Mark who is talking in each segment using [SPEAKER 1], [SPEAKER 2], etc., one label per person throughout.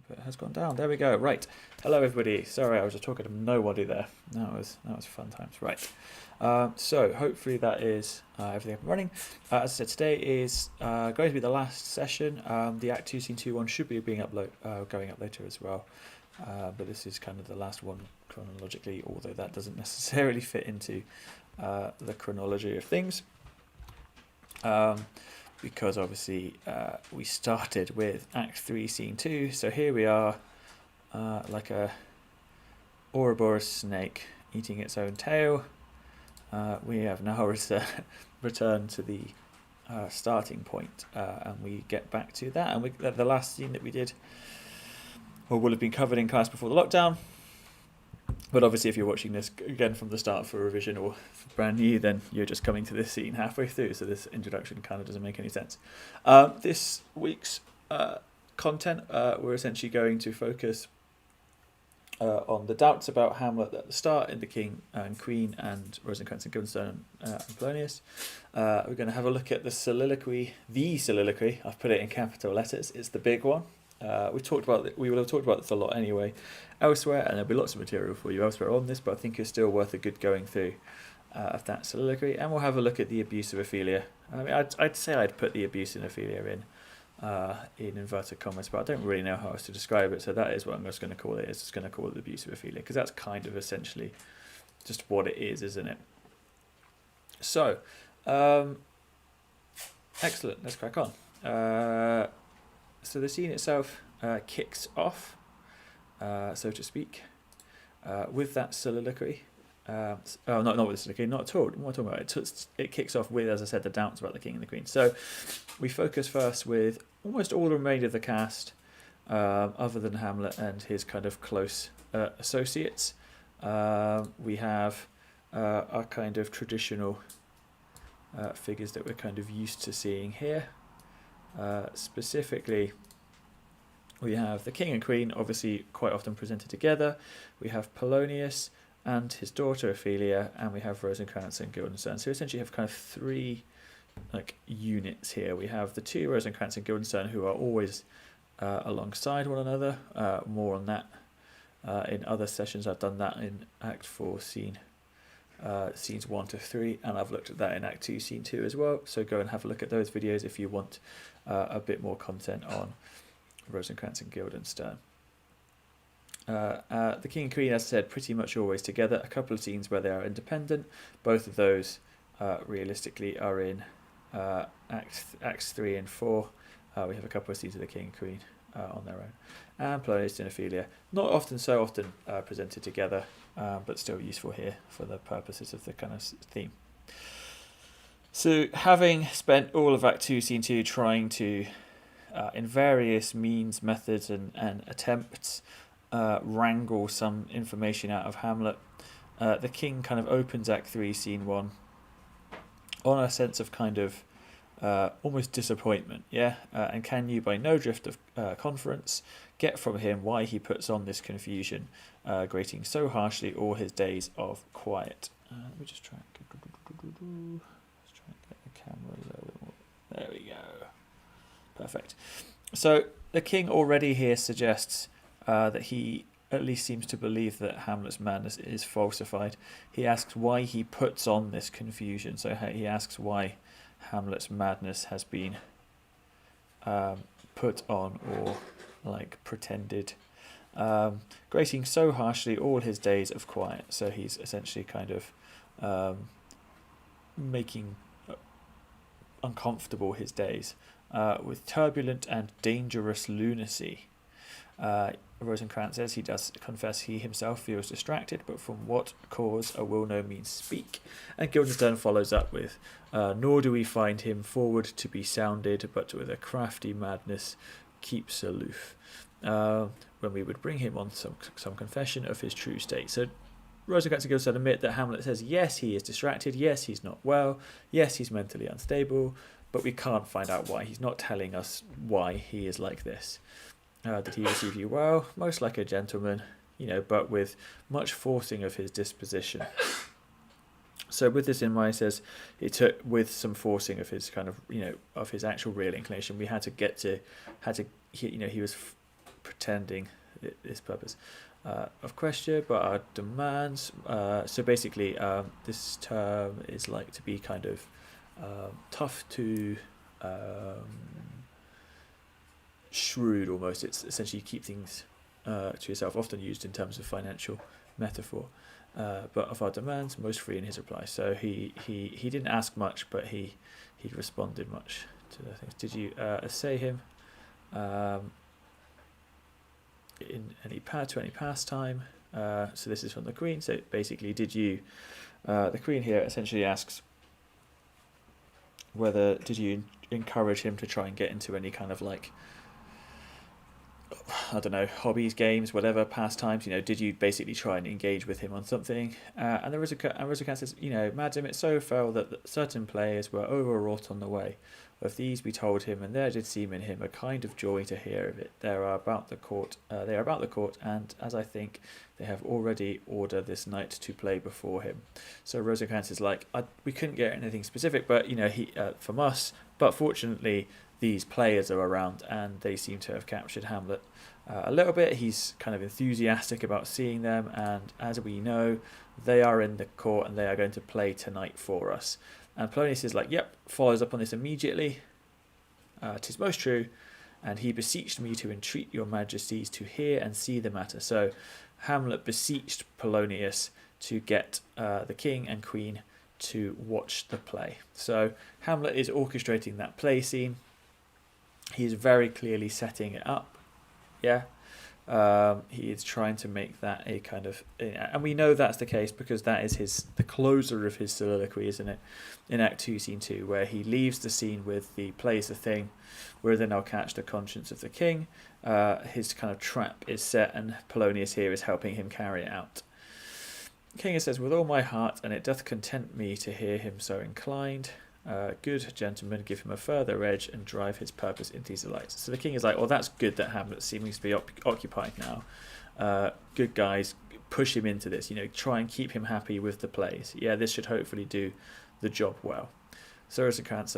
[SPEAKER 1] It has gone down. There we go. Right. Hello, everybody. Sorry, I was just talking to nobody there. That was fun times. Right. So hopefully that is everything up and running. As I said, today is going to be the last session. The Act 2 Scene 2 one should be going up later as well. But this is kind of the last one chronologically, although that doesn't necessarily fit into the chronology of things. Because obviously we started with Act 3 Scene 2, so here we are like a Ouroboros snake eating its own tail. We have now returned to the starting point, and we get back to that, and the last scene that we did or will have been covered in class before the lockdown. But obviously, if you're watching this again from the start for revision or brand new, then you're just coming to this scene halfway through, so this introduction kind of doesn't make any sense. This week's content, we're essentially going to focus on the doubts about Hamlet at the start in The King and Queen and Rosencrantz and Guildenstern and Polonius. We're going to have a look at the soliloquy. I've put it in capital letters. It's the big one. We will have talked about this a lot anyway elsewhere, and there'll be lots of material for you elsewhere on this, but I think it's still worth a good going through of that soliloquy. And we'll have a look at the abuse of Ophelia. I mean, I'd say I'd put the abuse in Ophelia in inverted commas, but I don't really know how else to describe it, so that is what I'm just going to call it. It's just going to call it the abuse of Ophelia, because that's kind of essentially just what it is, isn't it? So, excellent, let's crack on. So the scene itself kicks off, so to speak, with that soliloquy. Not with the soliloquy, not at all. What am I talking about? It kicks off with, as I said, the doubts about the King and the Queen. So we focus first with almost all the remainder of the cast, other than Hamlet and his kind of close associates. We have our kind of traditional figures that we're kind of used to seeing here. Specifically, we have the King and Queen, obviously quite often presented together. We have Polonius and his daughter Ophelia, and we have Rosencrantz and Guildenstern. So essentially, you have kind of three units here. We have the two Rosencrantz and Guildenstern who are always alongside one another. More on that in other sessions. I've done that in Act 4 scenes 1 to 3, and I've looked at that in Act 2 Scene 2 as well, so go and have a look at those videos if you want a bit more content on Rosencrantz and Guildenstern. The King and Queen, as I said, pretty much always together. A couple of scenes where they are independent. Both of those realistically are in Acts 3 and 4. We have a couple of scenes of the King and Queen on their own. And Polonius and Ophelia, not so often presented together, but still useful here for the purposes of the kind of theme. So, having spent all of Act 2, Scene 2 trying to, in various means, methods and attempts, wrangle some information out of Hamlet, the King kind of opens Act 3, Scene 1 on a sense of kind of almost disappointment, and can you, by no drift of conference, get from him why he puts on this confusion, grating so harshly all his days of quiet. Let me just try and get the camera a little bit more. There we go. Perfect. So the King already here suggests that he at least seems to believe that Hamlet's madness is falsified. He asks why he puts on this confusion. So he asks why Hamlet's madness has been put on or pretended, grating so harshly all his days of quiet. So he's essentially kind of making uncomfortable his days with turbulent and dangerous lunacy. Rosencrantz says he does confess he himself feels distracted, but from what cause a will no means speak. And Guildenstern follows up with, nor do we find him forward to be sounded, but with a crafty madness keeps aloof, when we would bring him on some confession of his true state. So Rosencrantz and Guildenstern admit that Hamlet says, yes, he is distracted, yes, he's not well, yes, he's mentally unstable, but we can't find out why. He's not telling us why he is like this. Did he receive you well? Most like a gentleman, but with much forcing of his disposition. So with this in mind, he says it took with some forcing of his kind of, of his actual real inclination. We had to he was pretending this purpose of question, but our demands. So basically, this term is like to be kind of tough to shrewd almost. It's essentially keep things to yourself, often used in terms of financial metaphor. But of our demands, most free in his reply. So he didn't ask much, but he responded much to the things. Did you assay him in any pastime? So this is from the Queen. So basically, did you? The Queen here essentially asks whether did you encourage him to try and get into any kind of like, I don't know, hobbies, games, whatever, pastimes. Did you basically try and engage with him on something? And Rosencrantz says, Madam, it so fell that certain players were overwrought on the way. Of these we told him, and there did seem in him a kind of joy to hear of it. They are about the court, and as I think, they have already ordered this knight to play before him. So Rosencrantz is like, we couldn't get anything specific, but he from us. But fortunately, these players are around, and they seem to have captured Hamlet a little bit. He's kind of enthusiastic about seeing them, and as we know, they are in the court and they are going to play tonight for us. And Polonius is like, yep, follows up on this immediately. 'Tis most true, and he beseeched me to entreat your majesties to hear and see the matter. So Hamlet beseeched Polonius to get the king and queen to watch the play. So Hamlet is orchestrating that play scene. He is very clearly setting it up. Yeah. He is trying to make that a kind of, and we know that's the case because that is the closer of his soliloquy, isn't it? In Act 2, Scene 2, where he leaves the scene with the plays the thing, where then I'll catch the conscience of the king. His kind of trap is set, and Polonius here is helping him carry it out. King says, with all my heart, and it doth content me to hear him so inclined. Good gentlemen, give him a further edge and drive his purpose into his delights. So the king is like, well, that's good that Hamlet seems to be occupied now. Good guys, push him into this, try and keep him happy with the plays. Yeah, this should hopefully do the job well. So Rosencrantz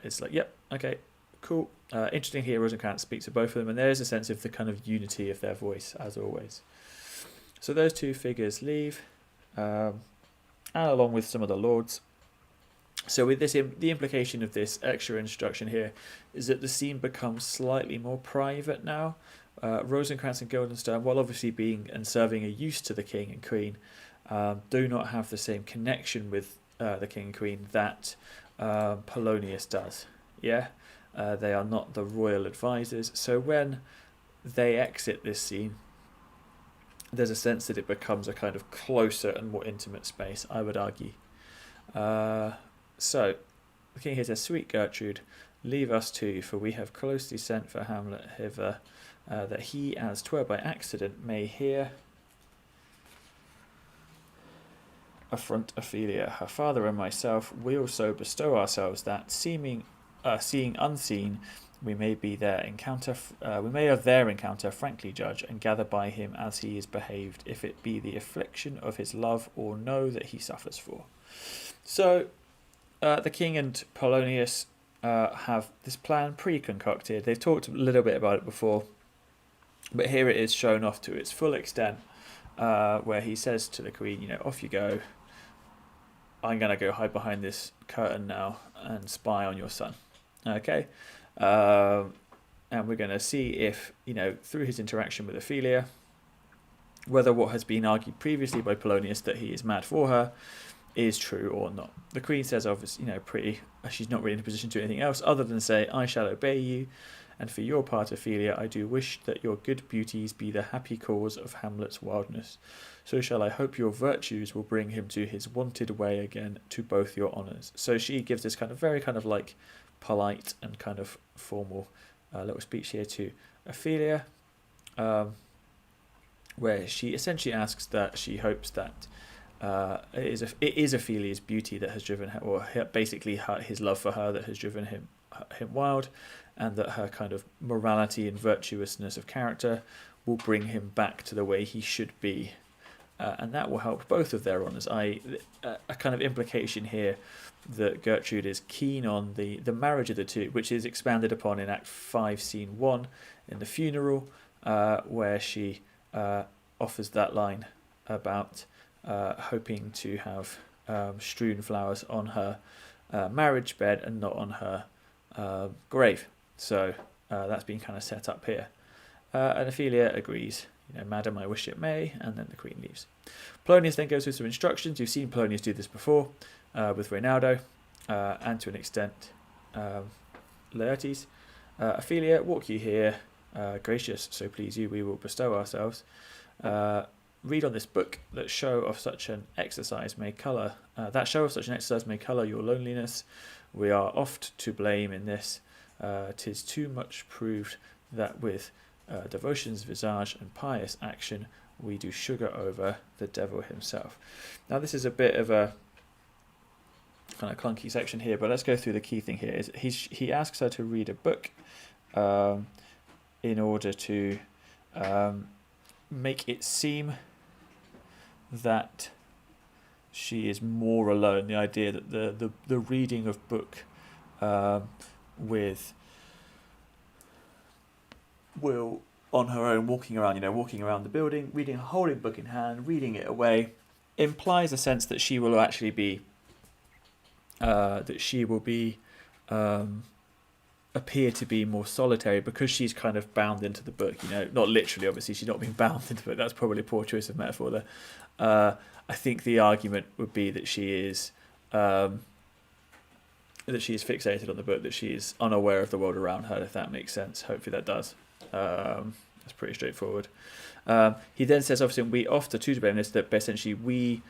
[SPEAKER 1] is like, yep, okay, cool. Interesting here, Rosencrantz speaks to both of them, and there is a sense of the kind of unity of their voice, as always. So those two figures leave, and along with some of the lords. So with this, the implication of this extra introduction here is that the scene becomes slightly more private now. Rosencrantz and Guildenstern, while obviously being and serving a use to the king and queen, do not have the same connection with the king and queen that Polonius does. Yeah, they are not the royal advisors. So when they exit this scene, there's a sense that it becomes a kind of closer and more intimate space, I would argue. So, the king here says, sweet Gertrude, leave us too, for we have closely sent for Hamlet hither, that he, as 'twere by accident, may hear affront Ophelia, her father and myself. We also bestow ourselves that, seeing unseen, we may of their encounter frankly judge, and gather by him as he is behaved, if it be the affliction of his love, or know that he suffers for. So, the king and Polonius have this plan pre-concocted. They've talked a little bit about it before, but here it is shown off to its full extent, where he says to the queen, off you go. I'm going to go hide behind this curtain now and spy on your son. Okay? And we're going to see if, through his interaction with Ophelia, whether what has been argued previously by Polonius that he is mad for her is true or not. The queen says, obviously, she's not really in a position to do anything else other than say, I shall obey you, and for your part, Ophelia, I do wish that your good beauties be the happy cause of Hamlet's wildness. So shall I hope your virtues will bring him to his wonted way again, to both your honours. So she gives this very polite and kind of formal little speech here to Ophelia, where she essentially asks that she hopes that it is Ophelia's beauty that has driven her, or basically his love for her that has driven him wild, and that her kind of morality and virtuousness of character will bring him back to the way he should be, and that will help both of their honours. A kind of implication here that Gertrude is keen on the marriage of the two, which is expanded upon in Act 5, Scene 1, in the funeral, where she offers that line about hoping to have strewn flowers on her marriage bed and not on her grave. So that's been kind of set up here. And Ophelia agrees, Madam, I wish it may, and then the queen leaves. Polonius then goes through some instructions. You've seen Polonius do this before with Reynaldo, and to an extent Laertes. Ophelia, walk you here, gracious, so please you, we will bestow ourselves. Read on this book that show of such an exercise may colour your loneliness. We are oft to blame in this. 'Tis too much proved that with devotion's visage and pious action we do sugar over the devil himself. Now this is a bit of a kind of clunky section here, but let's go through the key thing here. Is he asks her to read a book in order to make it seem that she is more alone. The idea that the reading of book will on her own, walking around the building, reading, holding book in hand, reading it away, implies a sense that she will actually be appear to be more solitary because she's kind of bound into the book. Not literally, obviously, she's not being bound into the book. That's probably a poor choice of metaphor there. I think the argument would be that she is fixated on the book, that she is unaware of the world around her, if that makes sense. Hopefully that does. That's pretty straightforward. He then says, obviously, we oft are too to blame this, that essentially we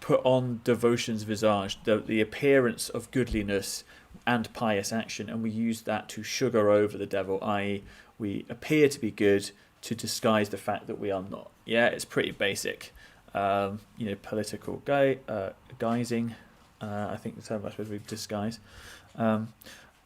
[SPEAKER 1] put on devotion's visage, the appearance of goodliness and pious action, and we use that to sugar over the devil, i.e. we appear to be good to disguise the fact that we are not. Yeah, it's pretty basic. Political guising, I think the term I suppose we disguise.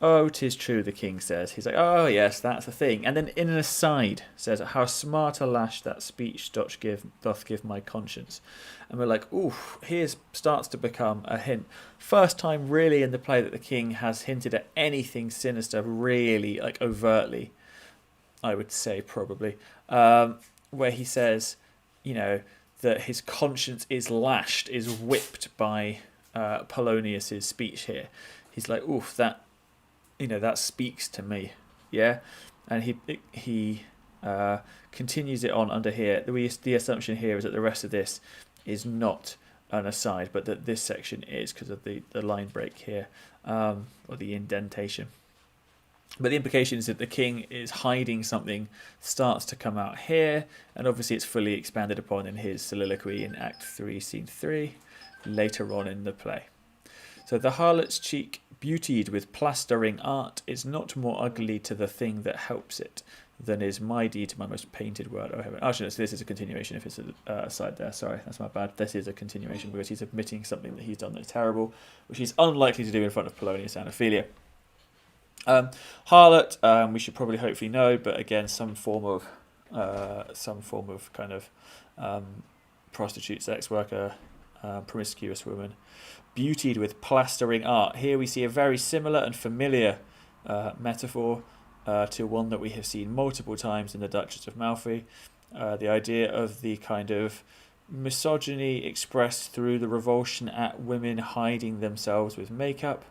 [SPEAKER 1] Oh, 'tis true, the king says. He's like, oh yes, that's a thing. And then in an aside says, how smart a lash that speech doth give my conscience. And we're like, ooh, here starts to become a hint. First time really in the play that the king has hinted at anything sinister, really, like overtly, I would say probably, where he says, that his conscience is lashed, is whipped by Polonius's speech here. He's like, oof, that speaks to me, yeah. And he continues it on under here. The assumption here is that the rest of this is not an aside, but that this section is, because of the line break here, or the indentation. But the implication is that the king is hiding something, starts to come out here, and obviously it's fully expanded upon in his soliloquy in Act 3, Scene 3, later on in the play. So the harlot's cheek, beautied with plastering art, is not more ugly to the thing that helps it than is my deed to my most painted word. Oh, heaven. Actually, so this is a continuation if it's a side there. Sorry, that's my bad. This is a continuation because he's admitting something that he's done that's terrible, which he's unlikely to do in front of Polonius and Ophelia. Harlot, we should probably hopefully know, but again, some form of kind of prostitute, sex worker, promiscuous woman, beautied with plastering art. Here we see a very similar and familiar metaphor to one that we have seen multiple times in the Duchess of Malfi. The idea of the kind of misogyny expressed through the revulsion at women hiding themselves with makeup.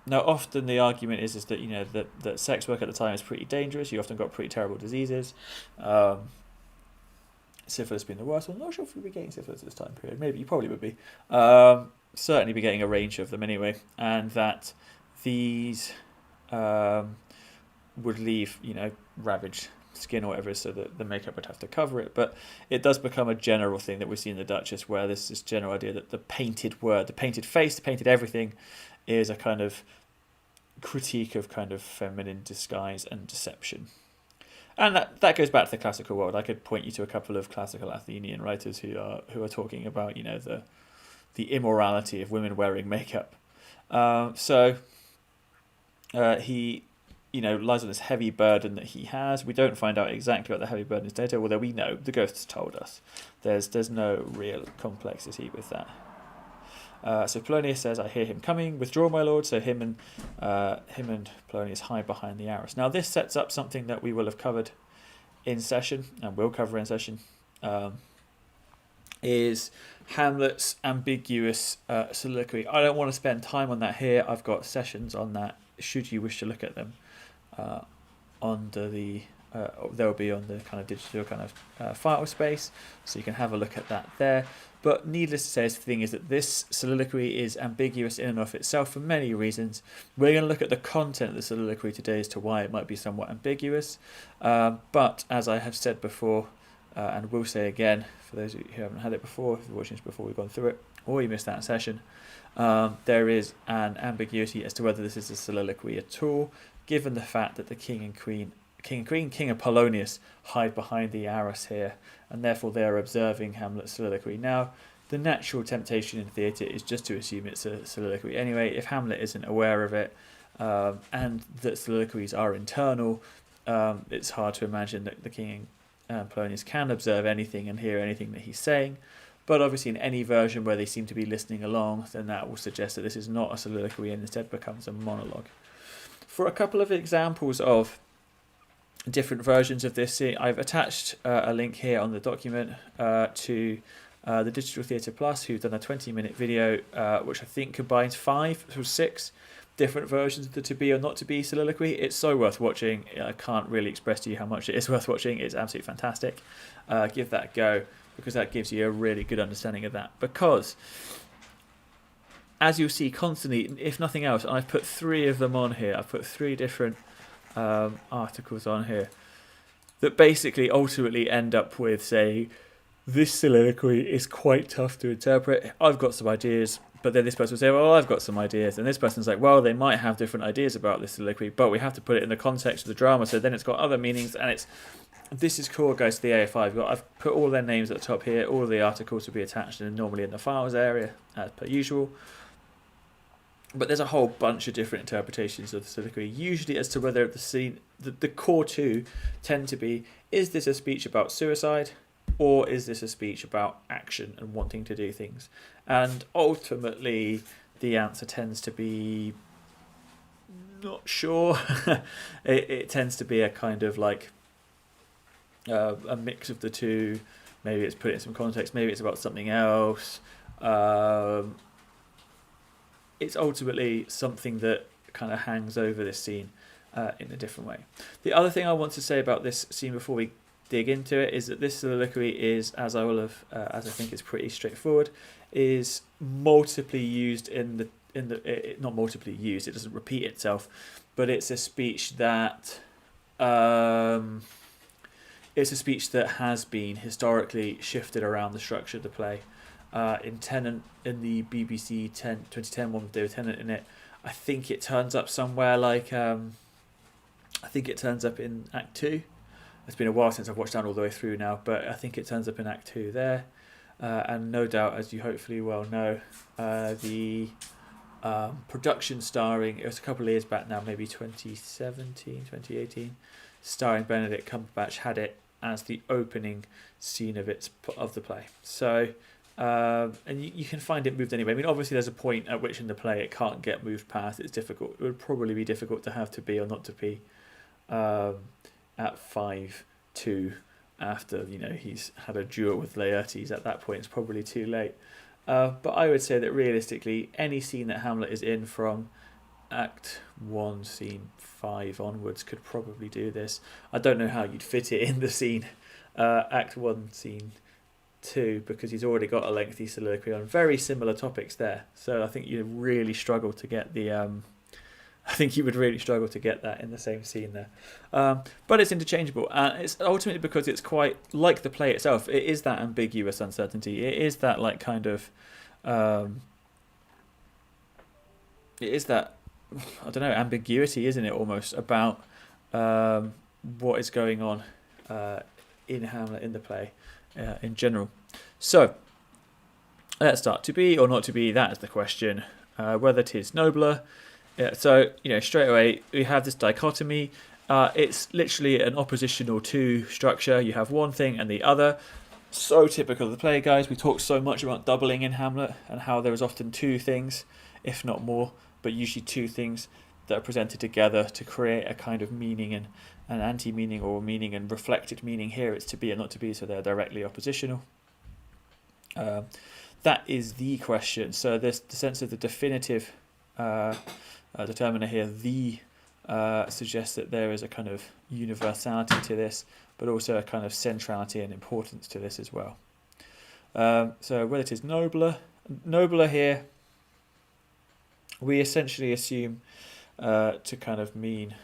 [SPEAKER 1] Now, often the argument is that that sex work at the time is pretty dangerous. You often got pretty terrible diseases. Syphilis being the worst one. I'm not sure if we'd be getting syphilis at this time period. Maybe you probably would be. Certainly be getting a range of them anyway. And that these would leave, ravaged skin or whatever, so that the makeup would have to cover it. But it does become a general thing that we see in the Duchess, where there's this general idea that the painted word, the painted face, the painted everything, is a kind of critique of kind of feminine disguise and deception. And that goes back to the classical world. I could point you to a couple of classical Athenian writers who are talking about the immorality of women wearing makeup. He lies on this heavy burden that he has. We don't find out exactly what the heavy burden is later, although we know the ghosts told us. There's no real complexity with that. So Polonius says, I hear him coming, withdraw my lord. So him and Polonius hide behind the arras. Now this sets up something that we will have covered in session, and will cover in session, is Hamlet's ambiguous soliloquy. I don't want to spend time on that here. I've got sessions on that, should you wish to look at them, under the they'll be on the kind of digital kind of file space, so you can have a look at that there. But needless to say, the thing is that this soliloquy is ambiguous in and of itself for many reasons. We're going to look at the content of the soliloquy today as to why it might be somewhat ambiguous. But as I have said before, and will say again, for those who haven't had it before, if you're watching this before we've gone through it, or you missed that session, there is an ambiguity as to whether this is a soliloquy at all, given the fact that the King and Polonius hide behind the arras here, and therefore they are observing Hamlet's soliloquy. Now, the natural temptation in theatre is just to assume it's a soliloquy anyway. If Hamlet isn't aware of it, and that soliloquies are internal, it's hard to imagine that the King and Polonius can observe anything and hear anything that he's saying. But obviously in any version where they seem to be listening along, then that will suggest that this is not a soliloquy and instead becomes a monologue. For a couple of examples of different versions of this, I've attached a link here on the document to the Digital Theatre Plus, who've done a 20-minute video which I think combines 5 or 6 different versions of the to be or not to be soliloquy. It's so worth watching. I can't really express to you how much it is worth watching. It's absolutely fantastic. Give that a go, because that gives you a really good understanding of that. Because as you'll see constantly, if nothing else, and I've put 3 of them on here. I've put 3 different articles on here that basically ultimately end up with saying this soliloquy is quite tough to interpret. I've got some ideas, but then this person will say, well, I've got some ideas, and this person's like, well, they might have different ideas about this soliloquy, but we have to put it in the context of the drama, so then it's got other meanings, and this is cool, guys, to the AFI. I've put all their names at the top here. All of the articles will be attached and normally in the files area as per usual. But there's a whole bunch of different interpretations of the soliloquy, usually as to whether the scene, the core two tend to be, is this a speech about suicide, or is this a speech about action and wanting to do things? And ultimately, the answer tends to be not sure. It tends to be a kind of like a mix of the two. Maybe it's put it in some context, maybe it's about something else. It's ultimately something that kind of hangs over this scene in a different way. The other thing I want to say about this scene before we dig into it is that this soliloquy is, as I will have, as I think it's pretty straightforward, is multiply used not multiply used. It doesn't repeat itself, but it's a speech that has been historically shifted around the structure of the play. In Tennant, in the BBC 2010 one with David Tennant in it, I think it turns up somewhere like I think it turns up in Act 2. It's been a while since I've watched that all the way through now, but I think it turns up in Act 2 there. And no doubt, as you hopefully well know, the production starring, it was a couple of years back now, maybe 2017, 2018, starring Benedict Cumberbatch, had it as the opening scene of the play. So, and you can find it moved anyway. I mean, obviously there's a point at which in the play it can't get moved past. It's difficult. It would probably be difficult to have to be or not to be at 5-2 after, he's had a duel with Laertes. At that point it's probably too late. But I would say that realistically any scene that Hamlet is in from Act 1 scene 5 onwards could probably do this. I don't know how you'd fit it in the scene Act 1 scene 2, because he's already got a lengthy soliloquy on very similar topics there. So I think you'd really struggle to get that in the same scene there. But it's interchangeable, and it's ultimately because it's quite like the play itself. It is that ambiguous uncertainty. It is that like kind of it is that, I don't know, ambiguity, isn't it, almost, about what is going on in Hamlet, in the play in general. So let's start. To be or not to be, that is the question. Whether it is nobler. So, straight away we have this dichotomy. It's literally an oppositional to structure. You have one thing and the other. So typical of the play, guys. We talk so much about doubling in Hamlet and how there is often two things, if not more, but usually two things that are presented together to create a kind of meaning and an anti-meaning, or meaning and reflected meaning. Here it's to be and not to be, so they're directly oppositional. That is the question. So there's the sense of the definitive determiner here, the suggests that there is a kind of universality to this, but also a kind of centrality and importance to this as well. So whether it is nobler here, we essentially assume to kind of mean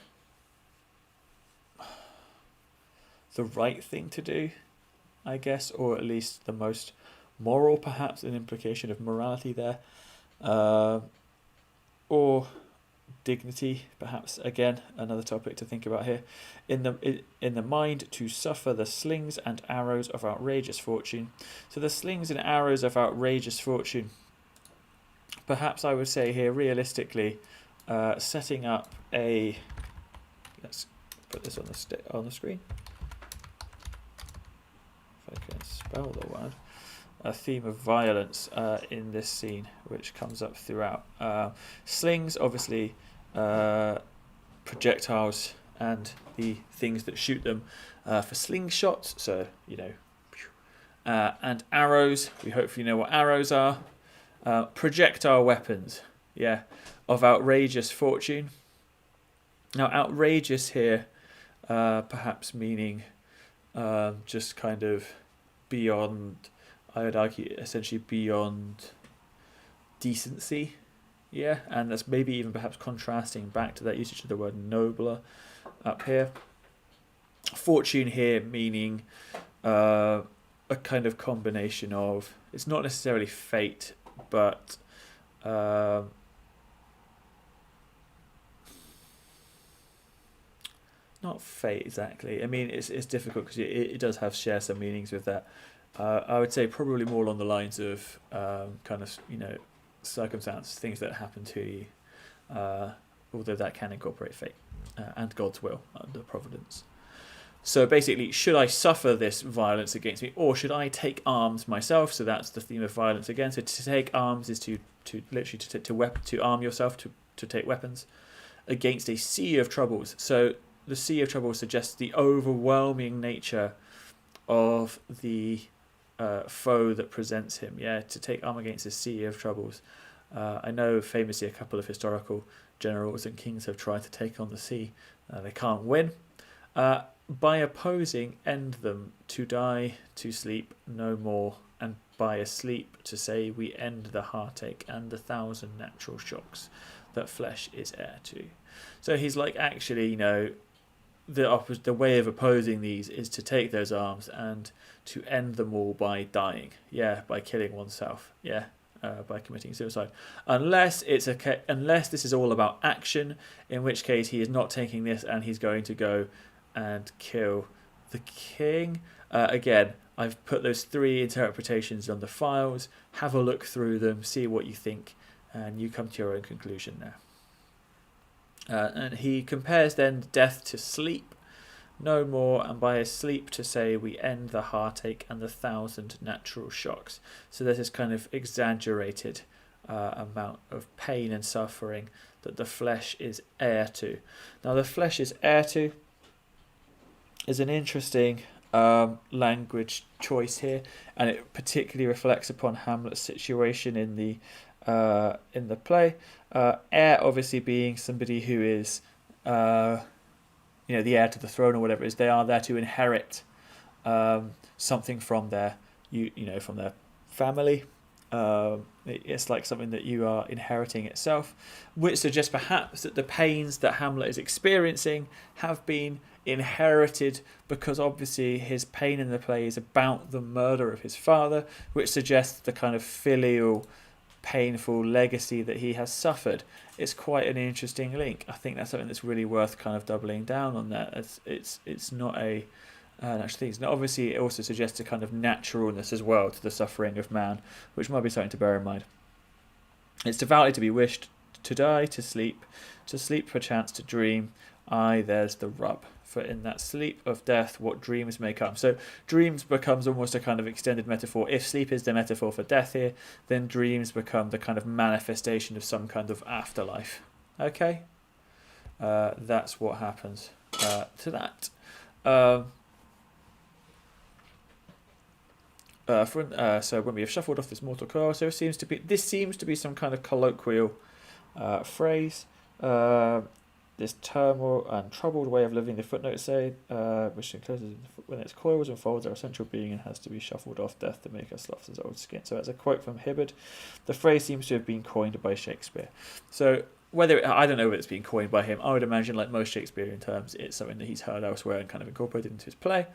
[SPEAKER 1] the right thing to do, I guess, or at least the most moral, perhaps an implication of morality there, or dignity, perhaps, again another topic to think about here. In the mind, to suffer the slings and arrows of outrageous fortune. So the slings and arrows of outrageous fortune, perhaps I would say here realistically, setting up a, let's put this on the screen if I can spell the word, a theme of violence in this scene, which comes up throughout. Slings, obviously, projectiles and the things that shoot them for slingshots, so, you know, and arrows, we hopefully know what arrows are. Projectile weapons, yeah, of outrageous fortune. Now, outrageous here, perhaps meaning just kind of beyond, I would argue, essentially beyond decency, yeah, and that's maybe even perhaps contrasting back to that usage of the word nobler up here. Fortune here meaning a kind of combination of, it's not necessarily fate, but not fate exactly. I mean, it's difficult because it does share some meanings with that. I would say probably more along the lines of kind of, you know, circumstance, things that happen to you, although that can incorporate fate and God's will under providence. So basically, should I suffer this violence against me, or should I take arms myself? So that's the theme of violence again. So to take arms is to literally to arm yourself, to take weapons against a sea of troubles. So the sea of troubles suggests the overwhelming nature of the foe that presents him. Yeah, to take arm against a sea of troubles. I know famously a couple of historical generals and kings have tried to take on the sea. They can't win. By opposing, end them, to die, to sleep no more, and by asleep to say we end the heartache and the 1,000 natural shocks that flesh is heir to. So he's like, actually, you know, the way of opposing these is to take those arms and to end them all by dying, yeah, by killing oneself, yeah, by committing suicide, unless this is all about action, in which case he is not taking this and he's going to go and kill the king. Again, I've put those 3 interpretations on the files. Have a look through them, see what you think, and you come to your own conclusion now. And he compares then death to sleep no more, and by a sleep to say we end the heartache and the 1,000 natural shocks. So there's this kind of exaggerated amount of pain and suffering that the flesh is heir to. Now, the flesh is heir to is an interesting language choice here, and it particularly reflects upon Hamlet's situation in the play. Heir obviously being somebody who is the heir to the throne or whatever it is. They are there to inherit something from their from their family. It's like something that you are inheriting itself, which suggests perhaps that the pains that Hamlet is experiencing have been inherited, because obviously his pain in the play is about the murder of his father, which suggests the kind of filial painful legacy that he has suffered. It's quite an interesting link. I think that's something that's really worth kind of doubling down on. That it's not a natural thing. Obviously, it also suggests a kind of naturalness as well to the suffering of man, which might be something to bear in mind. It's devoutly to be wished, to die, to sleep perchance to dream. Aye, there's the rub. For in that sleep of death, what dreams may come. So dreams becomes almost a kind of extended metaphor. If sleep is the metaphor for death here, then dreams become the kind of manifestation of some kind of afterlife. Okay? that's what happens to that. So when we have shuffled off this mortal coil, so this seems to be some kind of colloquial phrase. This turmoil and troubled way of living, the footnotes say, which encloses when its coils and folds, our essential being and has to be shuffled off death to make us soft as old skin. So as a quote from Hibbard, the phrase seems to have been coined by Shakespeare. So I don't know whether it's been coined by him. I would imagine, like most Shakespearean terms, it's something that he's heard elsewhere and kind of incorporated into his play.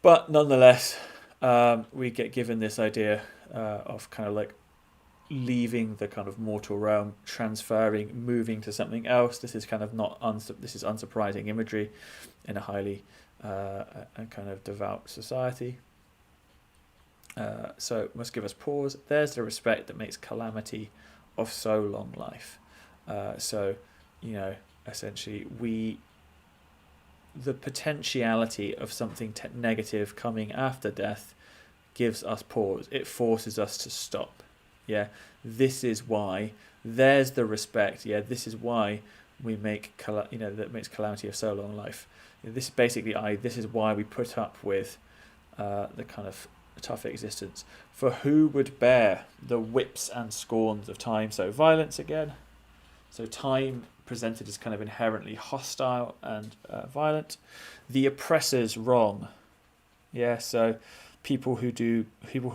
[SPEAKER 1] But nonetheless, we get given this idea of kind of like leaving the kind of mortal realm, transferring, moving to something else. This is kind of this is unsurprising imagery in a highly kind of devout society. So it must give us pause. There's the respect that makes calamity of so long life. So, essentially the potentiality of something negative coming after death gives us pause. It forces us to stop. Yeah, this is why. There's the respect. Yeah, this is why we make that makes calamity of so long life. This is why we put up with the kind of tough existence. For who would bear the whips and scorns of time? So violence again. So time presented as kind of inherently hostile and violent. The oppressor's wrong. Yeah, so people who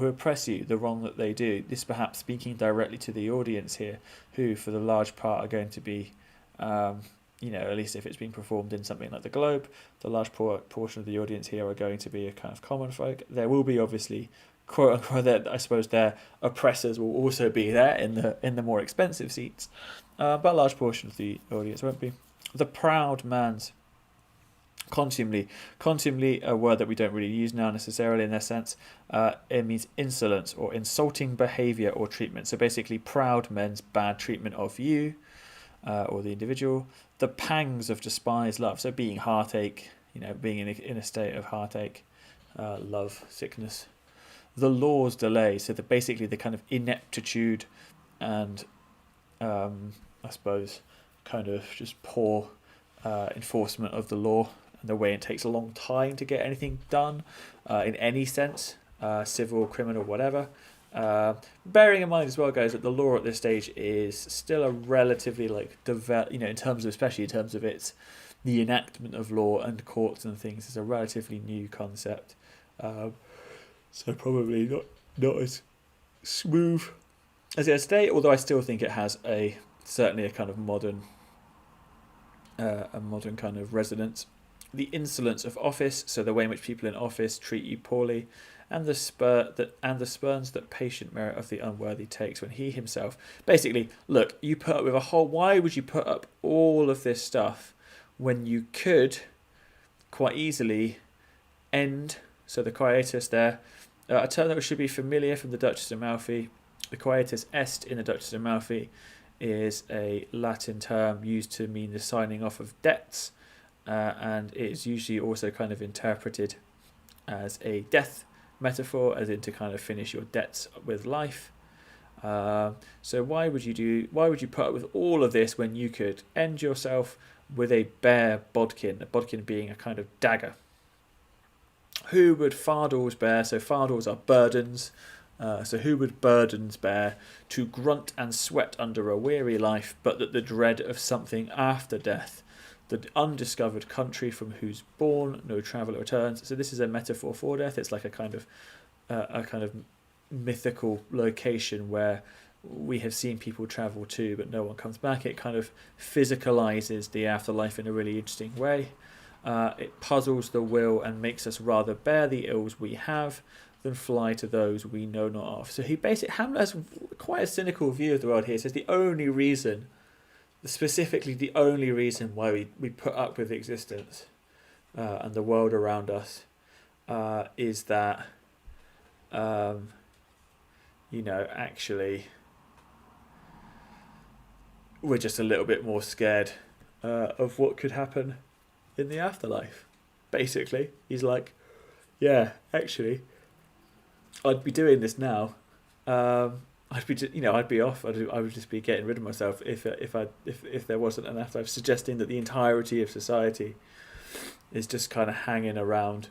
[SPEAKER 1] oppress you, the wrong that they do. This perhaps speaking directly to the audience here, who for the large part are going to be, at least if it's being performed in something like the Globe, the large portion of the audience here are going to be a kind of common folk. There will be obviously, quote unquote, I suppose their oppressors will also be there in the more expensive seats, but a large portion of the audience won't be. The proud man's contumely, a word that we don't really use now necessarily in their sense. It means insolence or insulting behaviour or treatment. So basically, proud men's bad treatment of you or the individual. The pangs of despised love. So being heartache, being in a state of heartache, love, sickness. The law's delay. So basically the kind of ineptitude and I suppose kind of just poor enforcement of the law. And the way it takes a long time to get anything done in any sense, civil, criminal, whatever. Bearing in mind as well, guys, that the law at this stage is still a relatively especially in terms of the enactment of law and courts and things is a relatively new concept. So probably not as smooth as it is today, although I still think it has certainly a kind of modern kind of resonance. The insolence of office, so the way in which people in office treat you poorly, and the spurns that patient merit of the unworthy takes when he himself, basically, look, you put up with why would you put up all of this stuff when you could quite easily end? So the quietus there, a term that should be familiar from the Duchess of Malfi. The quietus est in the Duchess of Malfi is a Latin term used to mean the signing off of debts. And it's usually also kind of interpreted as a death metaphor, as in to kind of finish your debts with life. So why would you put up with all of this when you could end yourself with a bare bodkin? A bodkin being a kind of dagger. Who would fardels bear? So fardels are burdens. So who would burdens bear to grunt and sweat under a weary life, but that the dread of something after death? The undiscovered country from whose bourne no traveller returns. So this is a metaphor for death. It's like a kind of mythical location where we have seen people travel to, but no one comes back. It kind of physicalizes the afterlife in a really interesting way. It puzzles the will and makes us rather bear the ills we have than fly to those we know not of. So Hamlet has quite a cynical view of the world here. It says the only reason why we put up with existence and the world around us is that actually we're just a little bit more scared of what could happen in the afterlife. Basically, he's like, yeah, actually I'd be doing this now I'd be just, I'd be off. I would just be getting rid of myself if there wasn't an afterlife, suggesting that the entirety of society is just kind of hanging around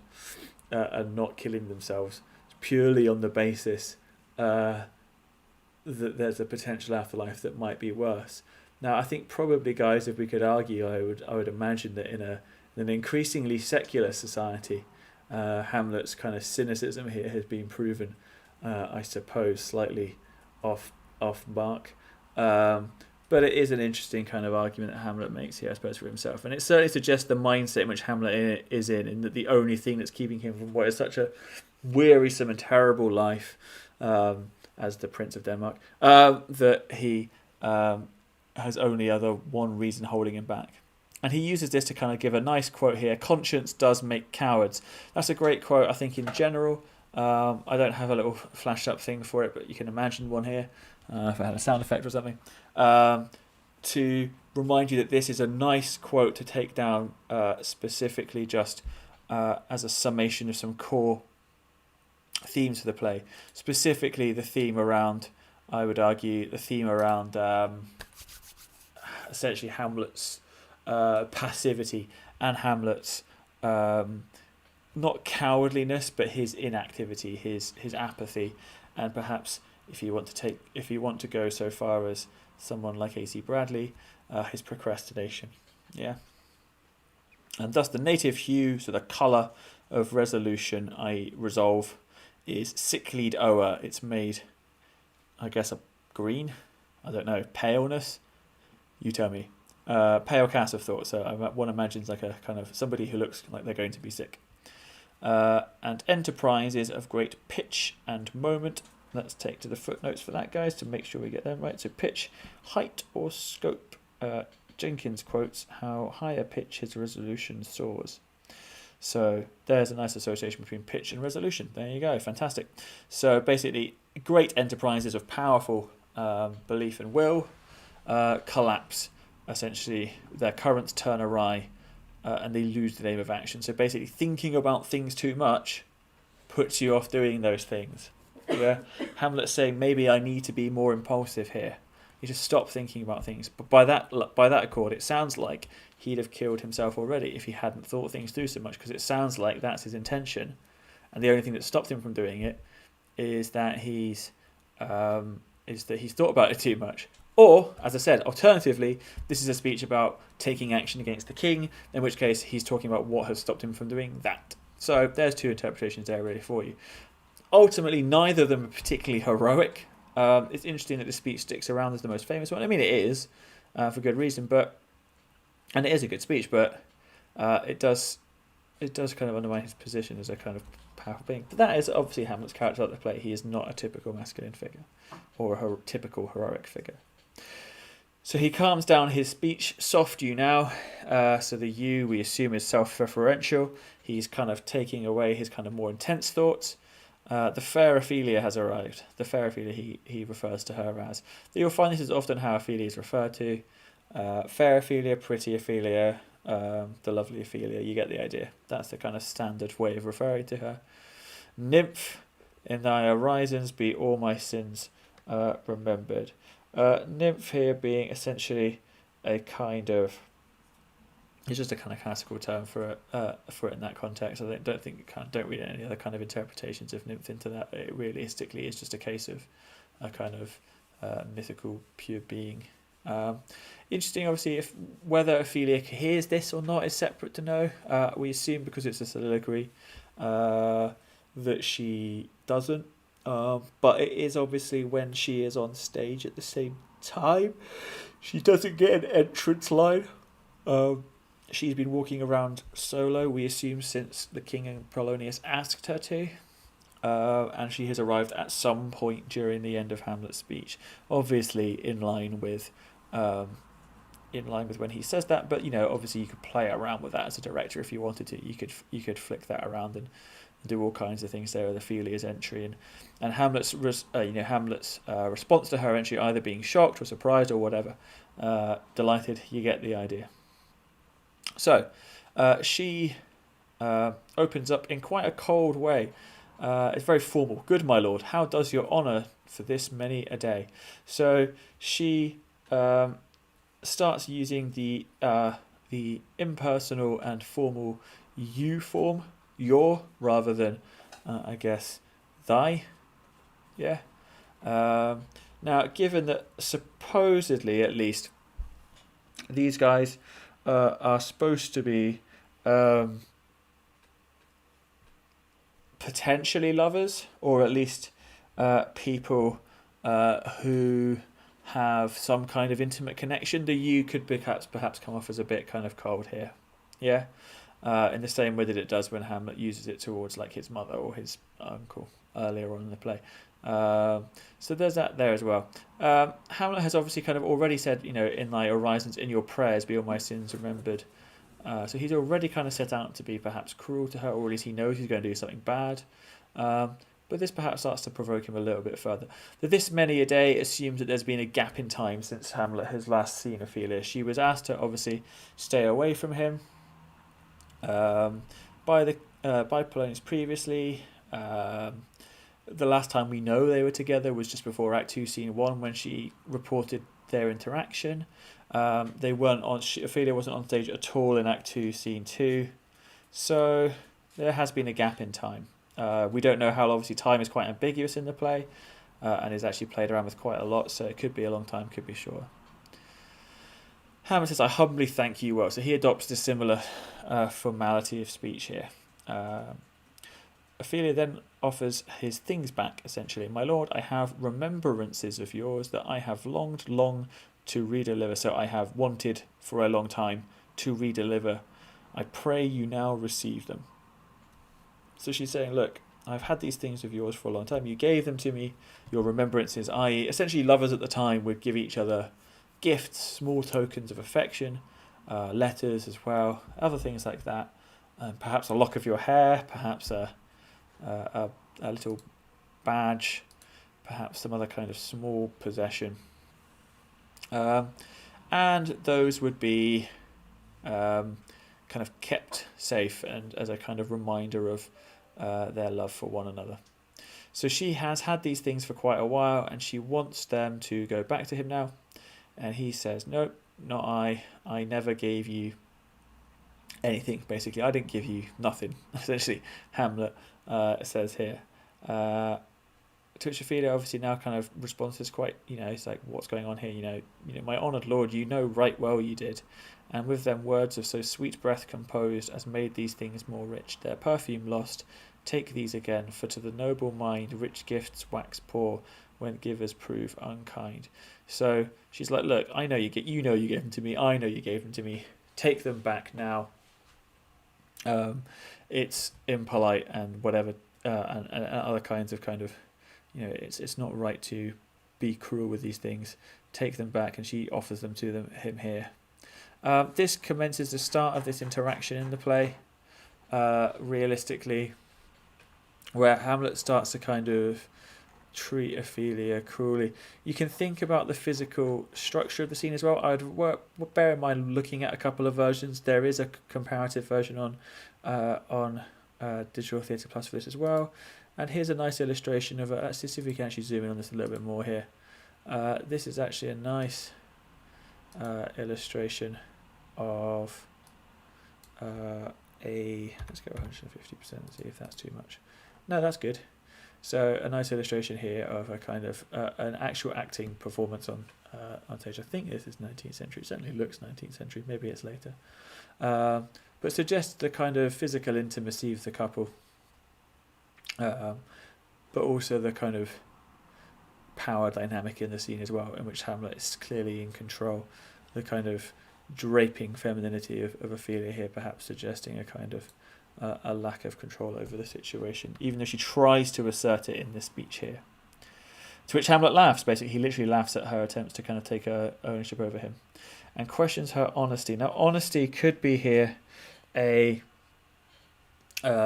[SPEAKER 1] and not killing themselves purely on the basis that there's a potential afterlife that might be worse. Now, I think probably, guys, if we could argue, I would imagine that in an increasingly secular society, Hamlet's kind of cynicism here has been proven, I suppose, slightly off mark. But it is an interesting kind of argument that Hamlet makes here, I suppose, for himself. And it certainly suggests the mindset in which Hamlet is in that the only thing that's keeping him from what is such a wearisome and terrible life, as the Prince of Denmark, that he has only other one reason holding him back. And he uses this to kind of give a nice quote here: "Conscience does make cowards." That's a great quote, I think, in general. I don't have a little flash up thing for it, but you can imagine one here, if I had a sound effect or something, to remind you that this is a nice quote to take down specifically just as a summation of some core themes for the play. Specifically the theme around, I would argue, essentially Hamlet's passivity and Hamlet's not cowardliness, but his inactivity, his apathy, and perhaps if you want to go so far as someone like A.C. Bradley, his procrastination. Yeah. And thus the native hue, so the colour of resolution, i.e. resolve, is sicklied o'er. It's made, I guess, a green. I don't know, paleness. You tell me. Pale cast of thought. So one imagines like a kind of somebody who looks like they're going to be sick. And enterprise is of great pitch and moment. Let's take to the footnotes for that, guys, to make sure we get them right. So pitch, height or scope. Jenkins quotes how high a pitch his resolution soars. So there's a nice association between pitch and resolution. There you go, fantastic. So basically, great enterprises of powerful belief and will collapse. Essentially, their currents turn awry and they lose the name of action. So basically, thinking about things too much puts you off doing those things. Yeah, Hamlet's saying maybe I need to be more impulsive here. You just stop thinking about things. But by that accord, it sounds like he'd have killed himself already if he hadn't thought things through so much, because it sounds like that's his intention, and the only thing that stopped him from doing it is that he's thought about it too much. Or, as I said, alternatively, this is a speech about taking action against the king, in which case he's talking about what has stopped him from doing that. So there's two interpretations there really for you. Ultimately, neither of them are particularly heroic. It's interesting that the speech sticks around as the most famous one. I mean, it is, for good reason, and it is a good speech, but it does kind of undermine his position as a kind of powerful being. But that is obviously Hamlet's character at the play. He is not a typical masculine figure or a typical heroic figure. So he calms down his speech. Soft you now. So the you we assume is self-referential. He's kind of taking away his kind of more intense thoughts. The fair Ophelia has arrived. The fair Ophelia he refers to her as. You'll find this is often how Ophelia is referred to. Fair Ophelia, pretty Ophelia, the lovely Ophelia. You get the idea. That's the kind of standard way of referring to her. Nymph, in thy horizons be all my sins remembered. Nymph here being essentially a kind of, it's just a kind of classical term for it in that context. I don't read any other kind of interpretations of nymph into that. It realistically is just a case of a kind of mythical pure being. Interesting, obviously, whether Ophelia hears this or not is separate to know. We assume because it's a soliloquy that she doesn't. But it is obviously when she is on stage at the same time. She doesn't get an entrance line. She's been walking around solo, we assume, since the king and Polonius asked her to. And she has arrived at some point during the end of Hamlet's speech. Obviously in line with when he says that, but obviously you could play around with that as a director if you wanted to. You could flick that around and do all kinds of things there with Ophelia's entry and Hamlet's response to her entry, either being shocked or surprised or whatever. Delighted, you get the idea. So she opens up in quite a cold way. It's very formal. Good, my lord. How does your honour for this many a day? So she starts using the impersonal and formal you form, your, rather than I guess thy. Yeah. Now, given that supposedly, at least, these guys are supposed to be potentially lovers, or at least people who have some kind of intimate connection, the you could perhaps come off as a bit kind of cold here. Yeah. In the same way that it does when Hamlet uses it towards like his mother or his uncle earlier on in the play. So there's that there as well. Hamlet has obviously kind of already said, in thy orisons, in your prayers, be all my sins remembered. So he's already kind of set out to be perhaps cruel to her, or at least he knows he's going to do something bad. But this perhaps starts to provoke him a little bit further. The this many a day assumes that there's been a gap in time since Hamlet has last seen Ophelia. She was asked to obviously stay away from him by Polonius previously. The last time we know they were together was just before Act 2, Scene 1, when she reported their interaction. They weren't on. Ophelia wasn't on stage at all in Act 2, Scene 2. So there has been a gap in time. We don't know how. Obviously, time is quite ambiguous in the play, and is actually played around with quite a lot. So it could be a long time, could be short. Hamlet says, "I humbly thank you well." So he adopts a similar formality of speech here. Ophelia then offers his things back, essentially. My lord, I have remembrances of yours that I have longed long to redeliver. So I have wanted for a long time to redeliver. I pray you now receive them. So she's saying, look, I've had these things of yours for a long time. You gave them to me, your remembrances, i.e. essentially lovers at the time would give each other gifts, small tokens of affection, letters as well, other things like that. Perhaps a lock of your hair, perhaps a little badge, perhaps some other kind of small possession. And those would be kind of kept safe and as a kind of reminder of their love for one another. So she has had these things for quite a while and she wants them to go back to him now. And he says, nope, not I. I never gave you anything, basically. I didn't give you nothing, essentially, Hamlet says here. To which Ophelia obviously now kind of responds quite, it's like, what's going on here? My honoured lord, you know right well you did. And with them words of so sweet breath composed as made these things more rich, their perfume lost, take these again, for to the noble mind rich gifts wax poor, when givers prove unkind. So she's like, look, I know you gave them to me, I know you gave them to me, take them back now. It's impolite and whatever, and other kinds of it's not right to be cruel with these things. Take them back, and she offers them to him here. This commences the start of this interaction in the play, realistically, where Hamlet starts to kind of treat Ophelia cruelly. You can think about the physical structure of the scene as well. I'd bear in mind looking at a couple of versions. There is a comparative version on Digital Theatre Plus for this as well. And here's a nice illustration of it. Let's see if we can actually zoom in on this a little bit more here. This is actually a nice illustration of let's go 150% and see if that's too much. No, that's good. So a nice illustration here of a kind of an actual acting performance on stage. I think this is 19th century. It certainly looks 19th century. Maybe it's later. But suggests the kind of physical intimacy of the couple. But also the kind of power dynamic in the scene as well, in which Hamlet is clearly in control. The kind of draping femininity of Ophelia here, perhaps suggesting a kind of a lack of control over the situation, even though she tries to assert it in this speech here. To which Hamlet laughs, basically. He literally laughs at her attempts to kind of take ownership over him and questions her honesty. Now, honesty could be here a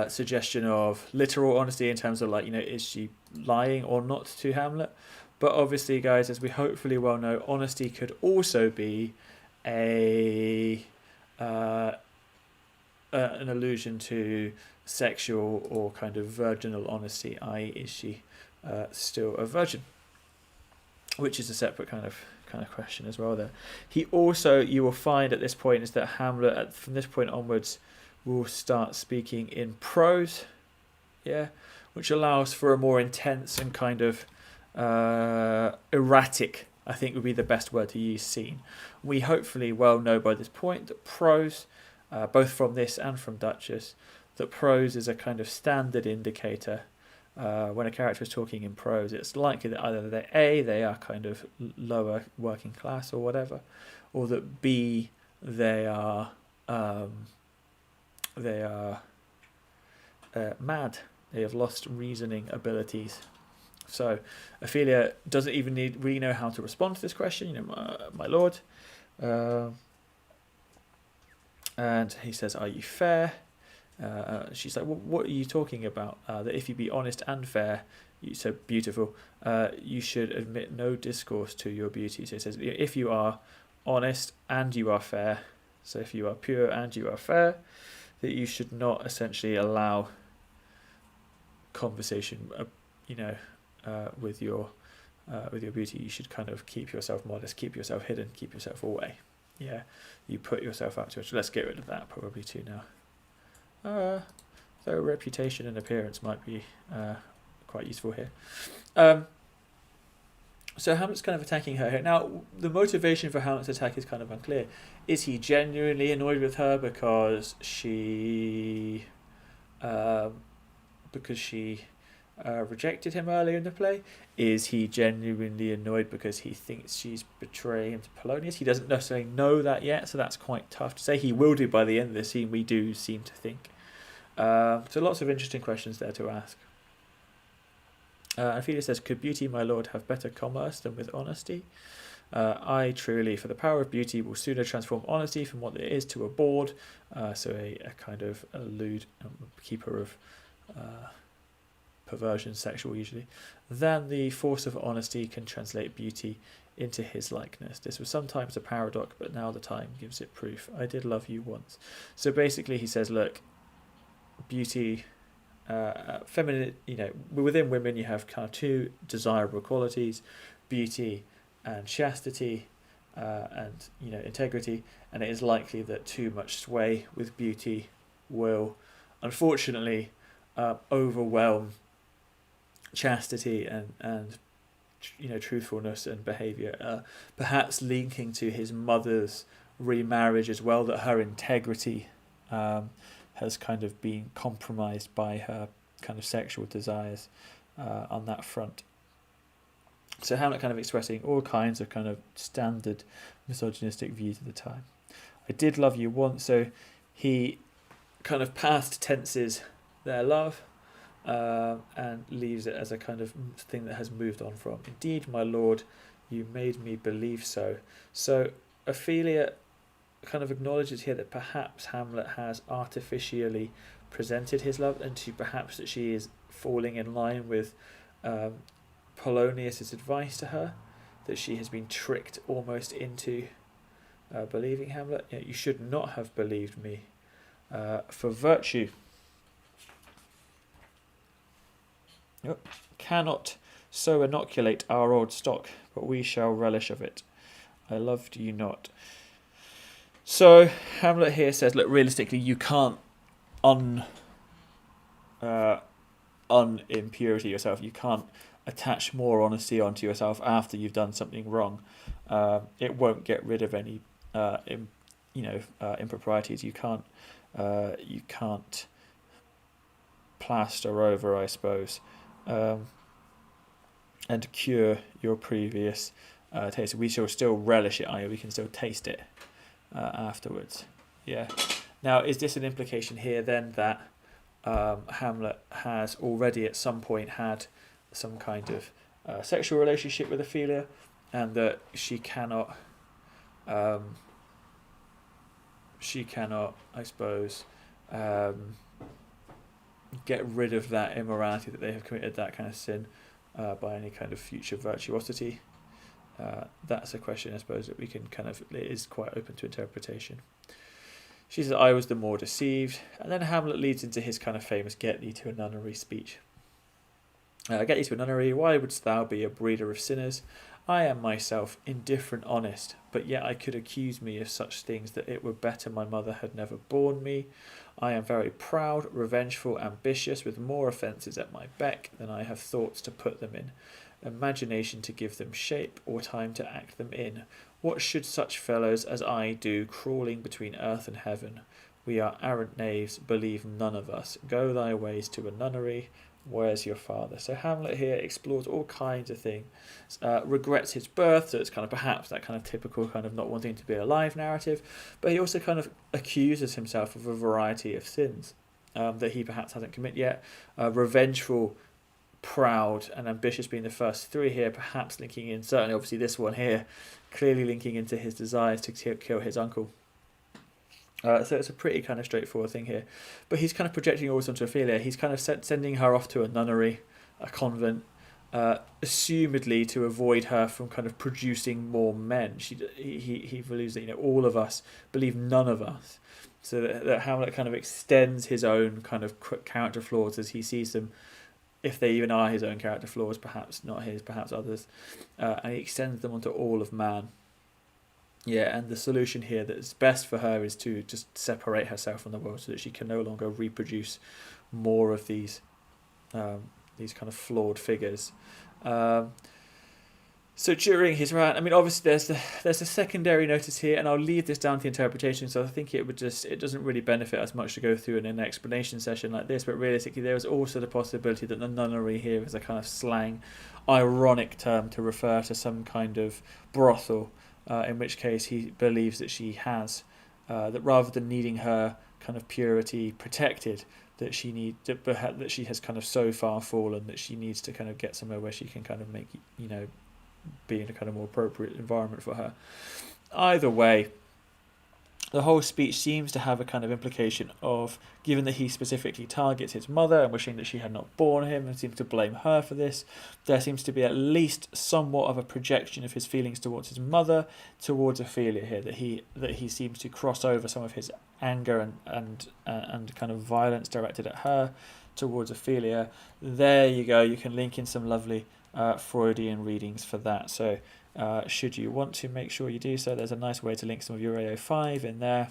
[SPEAKER 1] suggestion of literal honesty in terms of like, is she lying or not to Hamlet? But obviously, guys, as we hopefully well know, honesty could also be a an allusion to sexual or kind of virginal honesty, i.e., is she still a virgin? Which is a separate kind of question as well there. He also, you will find at this point, is that Hamlet, from this point onwards, will start speaking in prose, which allows for a more intense and kind of erratic, I think would be the best word to use, scene. We hopefully well know by this point that prose, both from this and from Duchess, that prose is a kind of standard indicator. When a character is talking in prose, it's likely that either they are kind of lower working class or whatever, or that B, they are mad. They have lost reasoning abilities. So Ophelia doesn't even really know how to respond to this question. My lord, and he says, "Are you fair?" She's like, what are you talking about? That if you be honest and fair, so beautiful, you should admit no discourse to your beauty. So it says, if you are honest and you are fair, so if you are pure and you are fair, that you should not essentially allow conversation, with your beauty. You should kind of keep yourself modest, keep yourself hidden, keep yourself away. Yeah, you put yourself out to it. Let's get rid of that probably too now. Though reputation and appearance might be quite useful here. So Hamlet's kind of attacking her here. Now, the motivation for Hamlet's attack is kind of unclear. Is he genuinely annoyed with her because she rejected him earlier in the play? Is he genuinely annoyed because he thinks she's betraying him to Polonius? He doesn't necessarily know that yet, so that's quite tough to say. He will do by the end of the scene, we do seem to think. So lots of interesting questions there to ask. Ophelia says, could beauty, my lord, have better commerce than with honesty? I truly, for the power of beauty will sooner transform honesty from what it is to a bawd, so a kind of a lewd keeper of perversion, sexual usually, than the force of honesty can translate beauty into his likeness. This was sometimes a paradox, but now the time gives it proof. I did love you once. So basically he says, look, beauty, feminine, within women you have kind of two desirable qualities, beauty and chastity, and integrity, and it is likely that too much sway with beauty will unfortunately overwhelm chastity and truthfulness and behaviour, perhaps linking to his mother's remarriage as well, that her integrity has kind of been compromised by her kind of sexual desires on that front. So Hamlet kind of expressing all kinds of kind of standard misogynistic views of the time. I did love you once, so he kind of past tenses their love, and leaves it as a kind of thing that has moved on from. Indeed, my lord, you made me believe so. So Ophelia kind of acknowledges here that perhaps Hamlet has artificially presented his love, and perhaps that she is falling in line with Polonius's advice to her, that she has been tricked almost into believing Hamlet. You should not have believed me for virtue. Cannot so inoculate our old stock, but we shall relish of it. I loved you not. So Hamlet here says, look, realistically, you can't unimpurity yourself. You can't attach more honesty onto yourself after you've done something wrong. It won't get rid of any improprieties. You can't plaster over, I suppose, and cure your previous taste. We shall still relish it, i.e. we can still taste it afterwards. Yeah. Now, is this an implication here then that Hamlet has already at some point had some kind of sexual relationship with Ophelia, and that she cannot, I suppose, get rid of that immorality, that they have committed that kind of sin by any kind of future virtuosity? That's a question, I suppose, that we can kind of, it is quite open to interpretation. She says, I was the more deceived. And then Hamlet leads into his kind of famous get thee to a nunnery speech. Get thee to a nunnery, why wouldst thou be a breeder of sinners? I am myself indifferent honest, but yet I could accuse me of such things that it were better my mother had never borne me. I am very proud, revengeful, ambitious, with more offences at my beck than I have thoughts to put them in, imagination to give them shape, or time to act them in. What should such fellows as I do, crawling between earth and heaven? We are arrant knaves, believe none of us. Go thy ways to a nunnery. Where's your father? So Hamlet here explores all kinds of things, regrets his birth, so it's kind of perhaps that kind of typical kind of not wanting to be alive narrative, but he also kind of accuses himself of a variety of sins that he perhaps hasn't committed yet. Revengeful, proud, and ambitious being the first three here, perhaps linking in, certainly obviously this one here, clearly linking into his desires to kill his uncle. So it's a pretty kind of straightforward thing here. But he's kind of projecting all this onto Ophelia. He's kind of sending her off to a nunnery, a convent, assumedly to avoid her from kind of producing more men. He believes that all of us believe none of us. So that Hamlet kind of extends his own kind of character flaws as he sees them, if they even are his own character flaws, perhaps not his, perhaps others. And he extends them onto all of man. Yeah, and the solution here that's best for her is to just separate herself from the world so that she can no longer reproduce more of these kind of flawed figures. So during his rant, I mean, obviously there's a secondary notice here, and I'll leave this down to interpretation. So I think it doesn't really benefit us much to go through in an explanation session like this. But realistically, there is also the possibility that the nunnery here is a kind of slang, ironic term to refer to some kind of brothel. In which case he believes that she has, that rather than needing her kind of purity protected, that she has kind of so far fallen that she needs to kind of get somewhere where she can kind of make, be in a kind of more appropriate environment for her. Either way, the whole speech seems to have a kind of implication of, given that he specifically targets his mother and wishing that she had not borne him and seems to blame her for this, there seems to be at least somewhat of a projection of his feelings towards his mother, towards Ophelia here, that he seems to cross over some of his anger and kind of violence directed at her towards Ophelia. There you go, you can link in some lovely Freudian readings for that. So should you want to, make sure you do so. There's a nice way to link some of your AO5 in there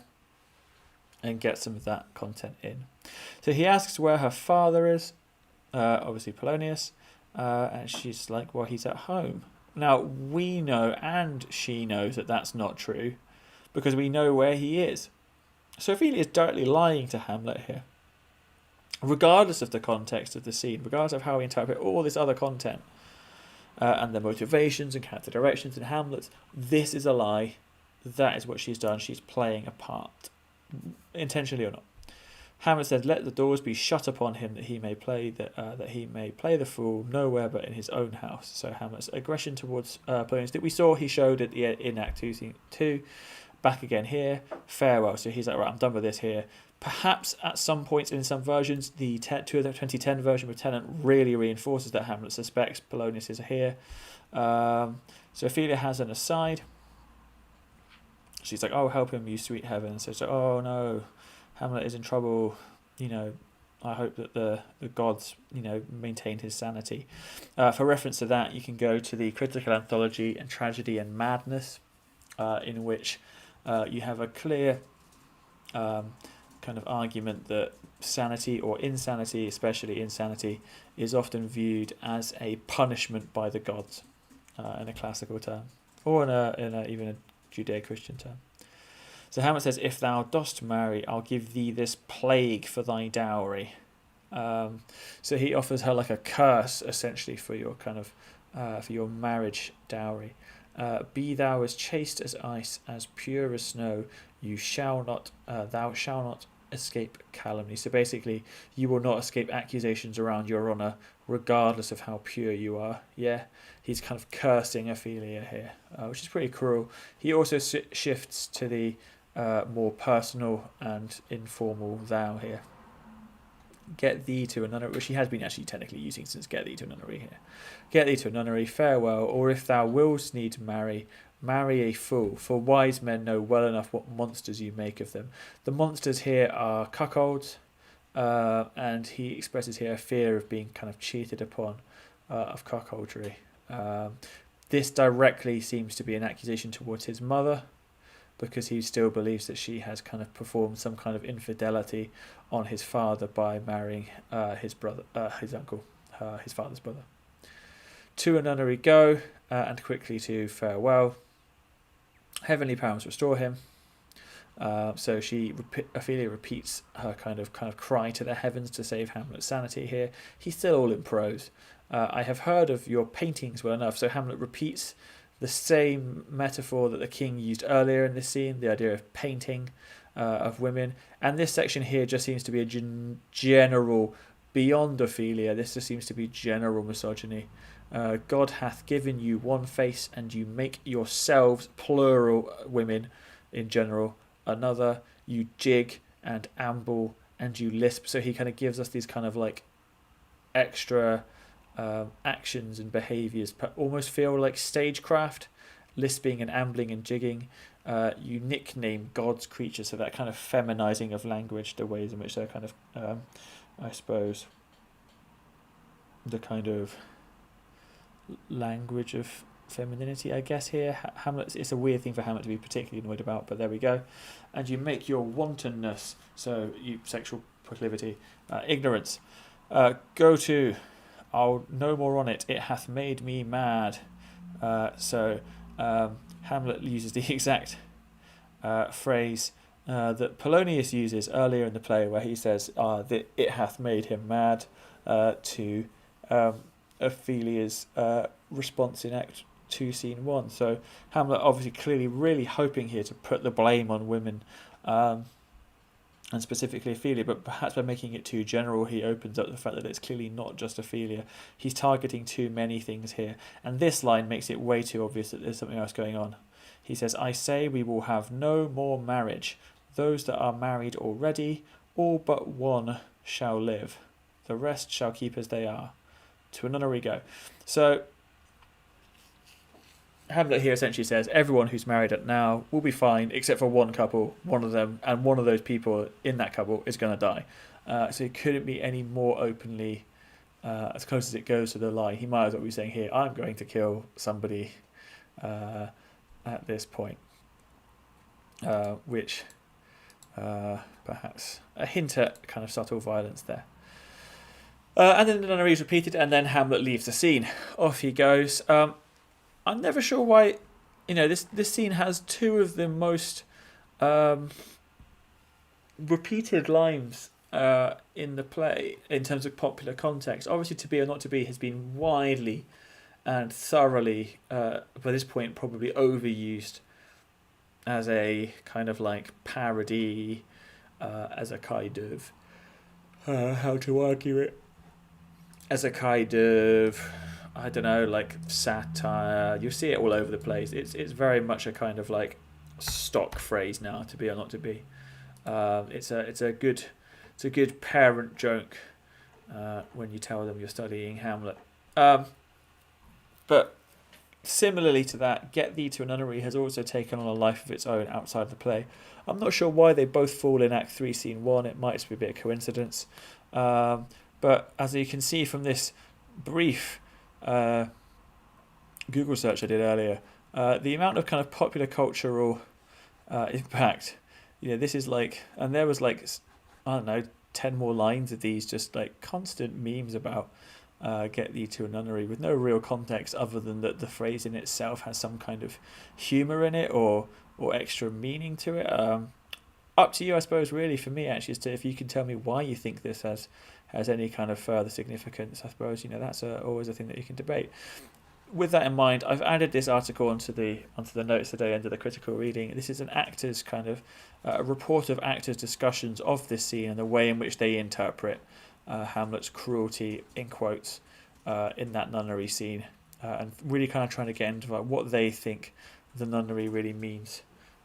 [SPEAKER 1] and get some of that content in. So he asks where her father is, obviously Polonius, and she's like, well, he's at home. Now, we know, and she knows, that that's not true, because we know where he is. So Ophelia is directly lying to Hamlet here. Regardless of the context of the scene, regardless of how we interpret all this other content, and the motivations and character directions in Hamlet, this is a lie. That is what she's done. She's playing a part, intentionally or not. Hamlet said, "Let the doors be shut upon him, that he may play the fool nowhere but in his own house." So Hamlet's aggression towards Polonius that we saw, he showed in Act 2, Scene 2, back again here. Farewell. So he's like, right, I'm done with this here. Perhaps at some points in some versions, the 2010 version with Tennant really reinforces that Hamlet suspects Polonius is here. So Ophelia has an aside. She's like, "Oh, help him, you sweet heaven." So she's like, "Oh no, Hamlet is in trouble. I hope that the gods, maintain his sanity." For reference to that, you can go to the critical anthology and Tragedy and Madness, in which you have a clear kind of argument that sanity or insanity, especially insanity, is often viewed as a punishment by the gods, in a classical term, or in even a Judeo-Christian term. So Hamlet says, "If thou dost marry, I'll give thee this plague for thy dowry." So he offers her like a curse, essentially, for your kind of for your marriage dowry. "Be thou as chaste as ice, as pure as snow. Thou shalt not escape calumny." So basically, you will not escape accusations around your honour, regardless of how pure you are. Yeah, he's kind of cursing Ophelia here, which is pretty cruel. He also shifts to the more personal and informal thou here. Get thee to a nunnery, which he has been actually technically using since get thee to a nunnery here. Get thee to a nunnery, farewell, or if thou wilst need to marry, marry a fool, for wise men know well enough what monsters you make of them. The monsters here are cuckolds, and he expresses here a fear of being kind of cheated upon, of cuckoldry. This directly seems to be an accusation towards his mother, because he still believes that she has kind of performed some kind of infidelity on his father by marrying his brother, his uncle, his father's brother. To a nunnery go, and quickly to farewell. Heavenly powers restore him. So Ophelia repeats her kind of cry to the heavens to save Hamlet's sanity here. He's still all in prose. I have heard of your paintings well enough. So Hamlet repeats the same metaphor that the king used earlier in this scene, the idea of painting of women. And this section here just seems to be a general, beyond Ophelia, this just seems to be general misogyny. God hath given you one face, and you make yourselves, plural women in general, another. You jig and amble and you lisp. So he kind of gives us these kind of like extra actions and behaviours, almost feel like stagecraft, lisping and ambling and jigging. You nickname God's creatures, so that kind of feminizing of language, the ways in which they're kind of, I suppose, the kind of language of femininity, I guess here. Hamlet, it's a weird thing for Hamlet to be particularly annoyed about, but there we go. And you make your wantonness, so you sexual proclivity, ignorance. Go to, I'll no more on it. It hath made me mad. So Hamlet uses the exact phrase that Polonius uses earlier in the play, where he says that it hath made him mad, to Ophelia's response in Act 2, Scene 1. So Hamlet obviously clearly really hoping here to put the blame on women, and specifically Ophelia, but perhaps by making it too general, he opens up the fact that it's clearly not just Ophelia. He's targeting too many things here, and this line makes it way too obvious that there's something else going on. He says, I say we will have no more marriage. Those that are married already, all but one shall live. The rest shall keep as they are. To a nunnery go. So Hamlet here essentially says everyone who's married at now will be fine except for one couple, one of them, and one of those people in that couple is going to die. So it couldn't be any more openly, as close as it goes to the lie. He might as well be saying here, I'm going to kill somebody at this point, which perhaps a hint at kind of subtle violence there. And then the nunnery is repeated, and then Hamlet leaves the scene. Off he goes. I'm never sure why, this scene has two of the most repeated lines in the play in terms of popular context. Obviously, To Be or Not To Be has been widely and thoroughly, by this point, probably overused as a kind of like parody, as a kind of, how to argue it, as a kind of, I don't know, like satire. You see it all over the place. It's very much a kind of like stock phrase now, to be or not to be. It's a good parent joke when you tell them you're studying Hamlet. But similarly to that, Get Thee to a Nunnery has also taken on a life of its own outside the play. I'm not sure why they both fall in Act 3, Scene 1. It might just be a bit of coincidence. But as you can see from this brief Google search I did earlier, the amount of kind of popular cultural impact, this is like, and there was like, I don't know, 10 more lines of these just like constant memes about Get Thee to a Nunnery with no real context other than that the phrase in itself has some kind of humour in it or extra meaning to it. Up to you, I suppose, really, for me, actually, as to if you can tell me why you think this has any kind of further significance. I suppose, that's always a thing that you can debate. With that in mind, I've added this article onto the notes today under the critical reading. This is an actor's kind of a report of actors' discussions of this scene and the way in which they interpret Hamlet's cruelty, in quotes, in that nunnery scene, and really kind of trying to get into like what they think the nunnery really means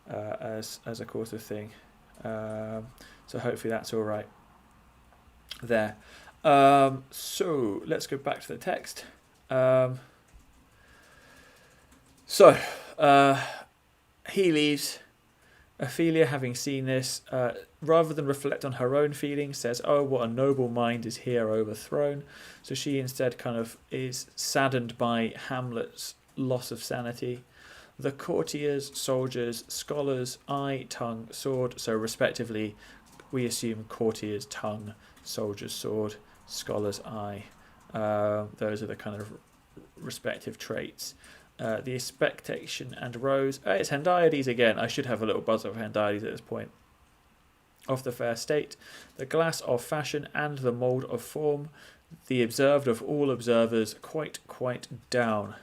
[SPEAKER 1] as a course of thing. So hopefully that's all right. there. So let's go back to the text. So he leaves. Ophelia, having seen this, rather than reflect on her own feelings, says, "Oh, what a noble mind is here overthrown." So she instead kind of is saddened by Hamlet's loss of sanity. The courtiers, soldiers, scholars, eye, tongue, sword. So respectively, we assume courtiers, tongue, soldiers, sword, scholars, eye. Those are the kind of respective traits. The expectation and rose. It's Hendiades again. I should have a little buzz of Hendiades at this point. Of the fair state, the glass of fashion and the mould of form, the observed of all observers, quite down.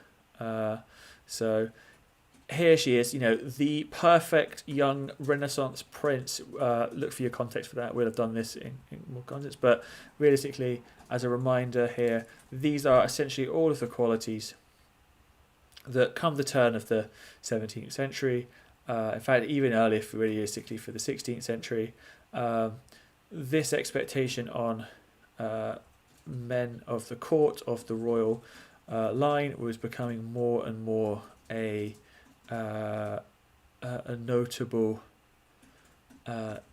[SPEAKER 1] So here she is, the perfect young Renaissance prince. Look for your context for that. We'll have done this in more context, but realistically, as a reminder here, these are essentially all of the qualities that come the turn of the 17th century, in fact even earlier realistically for the 16th century, this expectation on men of the court, of the royal line, was becoming more and more a notable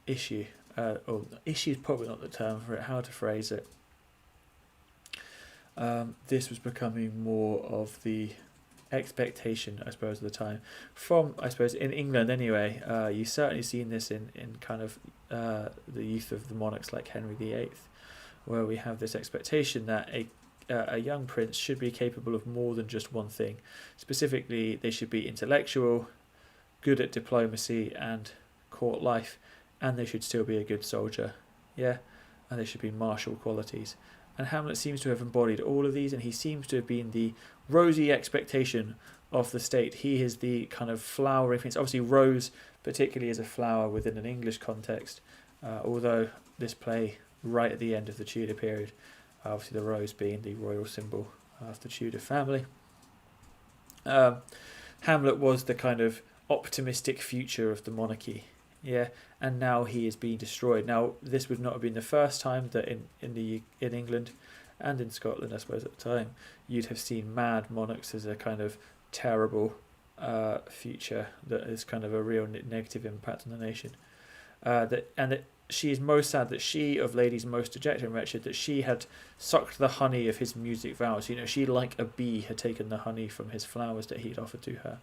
[SPEAKER 1] issue. Or issue is probably not the term for it, how to phrase it. This was becoming more of the expectation, I suppose, at the time. From, I suppose, in England anyway, you've certainly seen this in kind of the youth of the monarchs like Henry VIII, where we have this expectation that a young prince should be capable of more than just one thing. Specifically, they should be intellectual, good at diplomacy and court life, and they should still be a good soldier. Yeah, and they should be martial qualities. And Hamlet seems to have embodied all of these, and he seems to have been the rosy expectation of the state. He is the kind of flowery prince. Obviously, rose particularly is a flower within an English context, although this play right at the end of the Tudor period, obviously the rose being the royal symbol of the Tudor family. Hamlet was the kind of optimistic future of the monarchy. Yeah, and now he is being destroyed. Now, this would not have been the first time that in England and in Scotland, I suppose, at the time, you'd have seen mad monarchs as a kind of terrible future that is kind of a real negative impact on the nation. That she is most sad that she, of ladies most dejected and wretched, that she had sucked the honey of his music vows. She, like a bee, had taken the honey from his flowers that he had offered to her.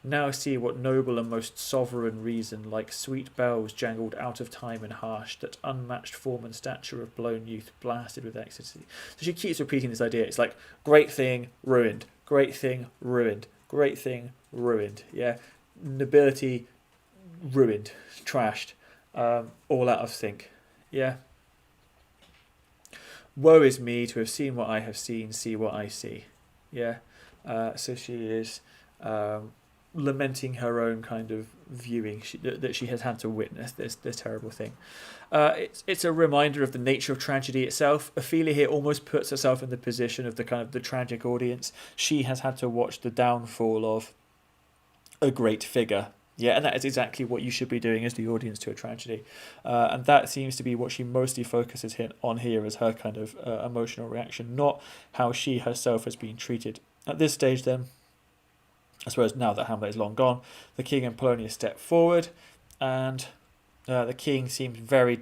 [SPEAKER 1] Now see what noble and most sovereign reason, like sweet bells jangled out of time and harsh, that unmatched form and stature of blown youth blasted with ecstasy. So she keeps repeating this idea. It's like, great thing, ruined. Great thing, ruined. Great thing, ruined. Yeah, nobility, ruined, trashed, all out of sync. Yeah. Woe is me to have seen what I have seen, see what I see. Yeah. So she is lamenting her own kind of viewing that she has had to witness this terrible thing. It's a reminder of the nature of tragedy itself. Ophelia here almost puts herself in the position of the kind of the tragic audience. She has had to watch the downfall of a great figure. Yeah, and that is exactly what you should be doing as the audience to a tragedy. And that seems to be what she mostly focuses on here as her kind of emotional reaction, not how she herself has been treated. At this stage then, I suppose now that Hamlet is long gone, the king and Polonius step forward, and the king seems very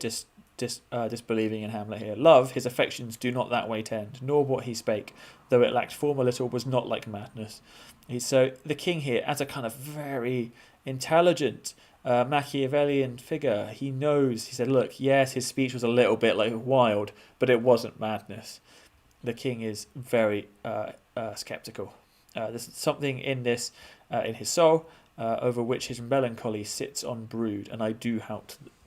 [SPEAKER 1] disbelieving in Hamlet here. Love, his affections do not that way tend, nor what he spake, though it lacked form a little, was not like madness. So the king here, as a kind of very intelligent Machiavellian figure, he knows, he said, look, yes, his speech was a little bit like wild, but it wasn't madness. The king is very sceptical. There's something in this, in his soul, over which his melancholy sits on brood, and I do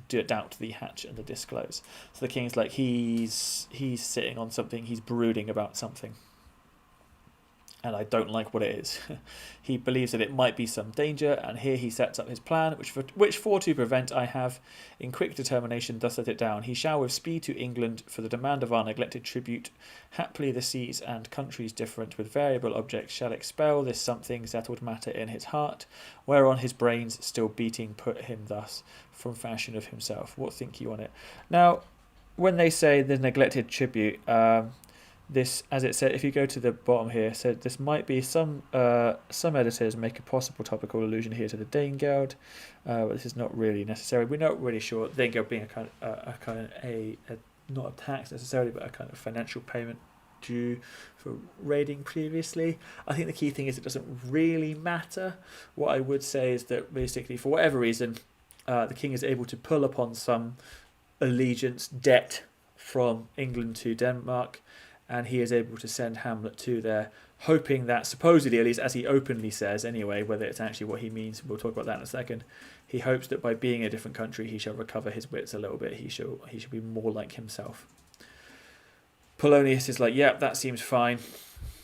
[SPEAKER 1] doubt the hatch and the disclose. So the king's like, he's sitting on something, he's brooding about something, and I don't like what it is. He believes that it might be some danger, and here he sets up his plan, which for to prevent I have, in quick determination, thus set it down. He shall with speed to England for the demand of our neglected tribute. Haply the seas and countries different with variable objects shall expel this something settled matter in his heart, whereon his brains still beating put him thus from fashion of himself. What think you on it? Now, when they say the neglected tribute, this, as it said, if you go to the bottom here, said this might be some editors make a possible topical allusion here to the Danegeld, but this is not really necessary. We're not really sure. Danegeld being a not a tax necessarily, but a kind of financial payment due for raiding previously. I think the key thing is it doesn't really matter. What I would say is that basically, for whatever reason, the king is able to pull upon some allegiance debt from England to Denmark, and he is able to send Hamlet to there, hoping that, supposedly, at least as he openly says anyway, whether it's actually what he means, we'll talk about that in a second, he hopes that by being a different country he shall recover his wits a little bit, he shall be more like himself. Polonius is like, yep, that seems fine,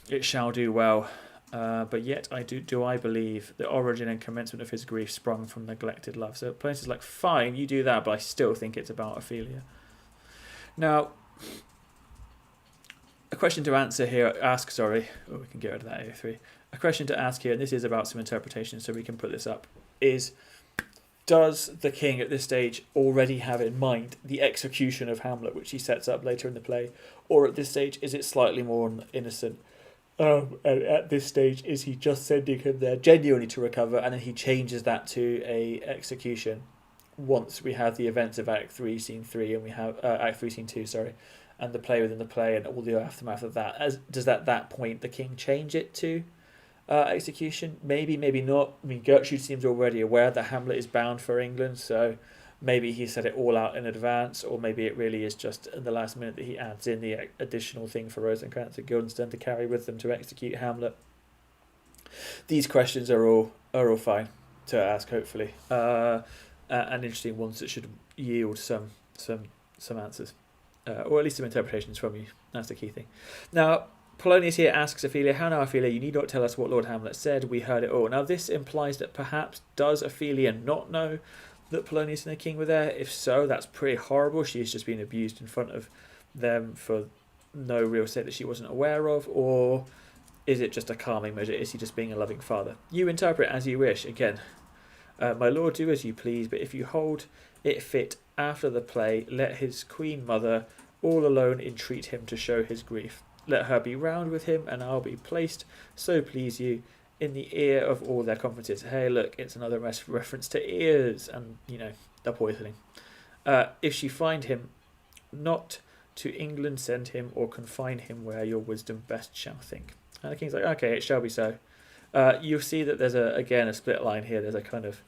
[SPEAKER 1] it shall do well, but yet I believe the origin and commencement of his grief sprung from neglected love. So Polonius is like, fine, you do that, but I still think it's about Ophelia. Now, a question to answer here, we can get rid of that A3. A question to ask here, and this is about some interpretation, so we can put this up, is, does the king at this stage already have in mind the execution of Hamlet, which he sets up later in the play, or at this stage is it slightly more innocent? And at this stage, is he just sending him there genuinely to recover, and then he changes that to a execution once we have the events of Act 3, Scene 3, and we have Act 3, Scene 2, and the play within the play and all the aftermath of that. Does at that point the king change it to execution? Maybe, maybe not. I mean, Gertrude seems already aware that Hamlet is bound for England, so maybe he said it all out in advance, or maybe it really is just in the last minute that he adds in the additional thing for Rosencrantz and Guildenstern to carry with them to execute Hamlet. These questions are all fine to ask, hopefully, and interesting ones that should yield some answers. Or at least some interpretations from you. That's the key thing. Now, Polonius here asks Ophelia, how now, Ophelia, you need not tell us what Lord Hamlet said, we heard it all. Now, this implies that perhaps, does Ophelia not know that Polonius and the king were there? If so, that's pretty horrible. She's just been abused in front of them for no real sake that she wasn't aware of, or is it just a calming measure? Is he just being a loving father? You interpret as you wish. Again, my lord, do as you please, but if you hold it fit after the play, let his queen mother all alone entreat him to show his grief. Let her be round with him, and I'll be placed, so please you, in the ear of all their conferences. Hey, look, it's another reference to ears and, the poisoning. If she find him, not to England send him, or confine him where your wisdom best shall think. And the king's like, okay, it shall be so. You'll see that there's a split line here. There's a kind of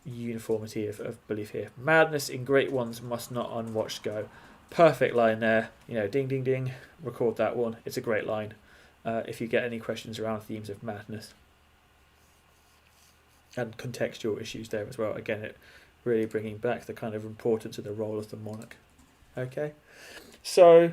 [SPEAKER 1] uniformity of belief here. Madness in great ones must not unwatched go. Perfect line there. Ding, ding, ding. Record that one. It's a great line. If you get any questions around themes of madness and contextual issues there as well. Again, it really bringing back the kind of importance of the role of the monarch. Okay, so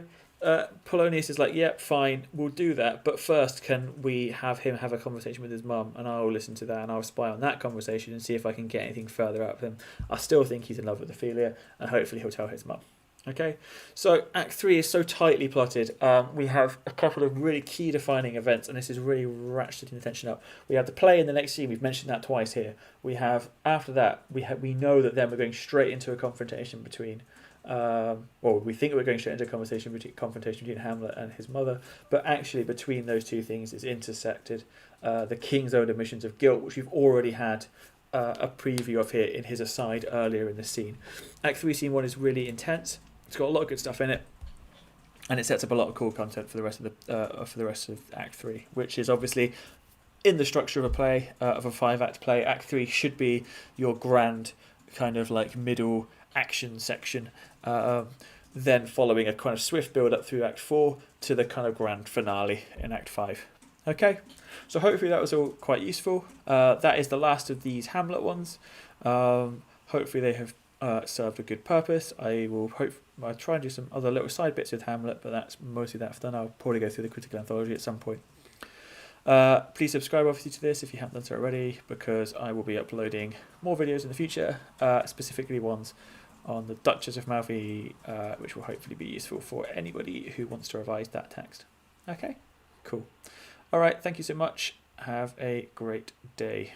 [SPEAKER 1] Polonius is like, yep, fine, we'll do that, but first can we have him have a conversation with his mum, and I'll listen to that and I'll spy on that conversation and see if I can get anything further out of him. I still think he's in love with Ophelia, and hopefully he'll tell his mum. Okay, so Act 3 is so tightly plotted. We have a couple of really key defining events, and this is really ratcheting the tension up. We have the play in the next scene. We've mentioned that twice here. We have, after that, we know that then we're going straight into a confrontation between, we think we're going straight into a confrontation between Hamlet and his mother, but actually between those two things is intersected the king's own admissions of guilt, which we've already had a preview of here in his aside earlier in the scene. Act 3, Scene 1 is really intense. It's got a lot of good stuff in it, and it sets up a lot of cool content for the rest of Act 3, which is obviously in the structure of a play, of a 5-act play. Act 3 should be your grand kind of like middle action section, then following a kind of swift build up through Act 4 to the kind of grand finale in Act 5. Okay, so hopefully that was all quite useful. That is the last of these Hamlet ones. Hopefully they have served a good purpose. I'll try and do some other little side bits with Hamlet, but that's mostly that I've done. I'll probably go through the critical anthology at some point. Please subscribe obviously to this if you haven't done so already, because I will be uploading more videos in the future, specifically ones on the Duchess of Malfi, which will hopefully be useful for anybody who wants to revise that text. Okay, cool. All right, thank you so much. Have a great day.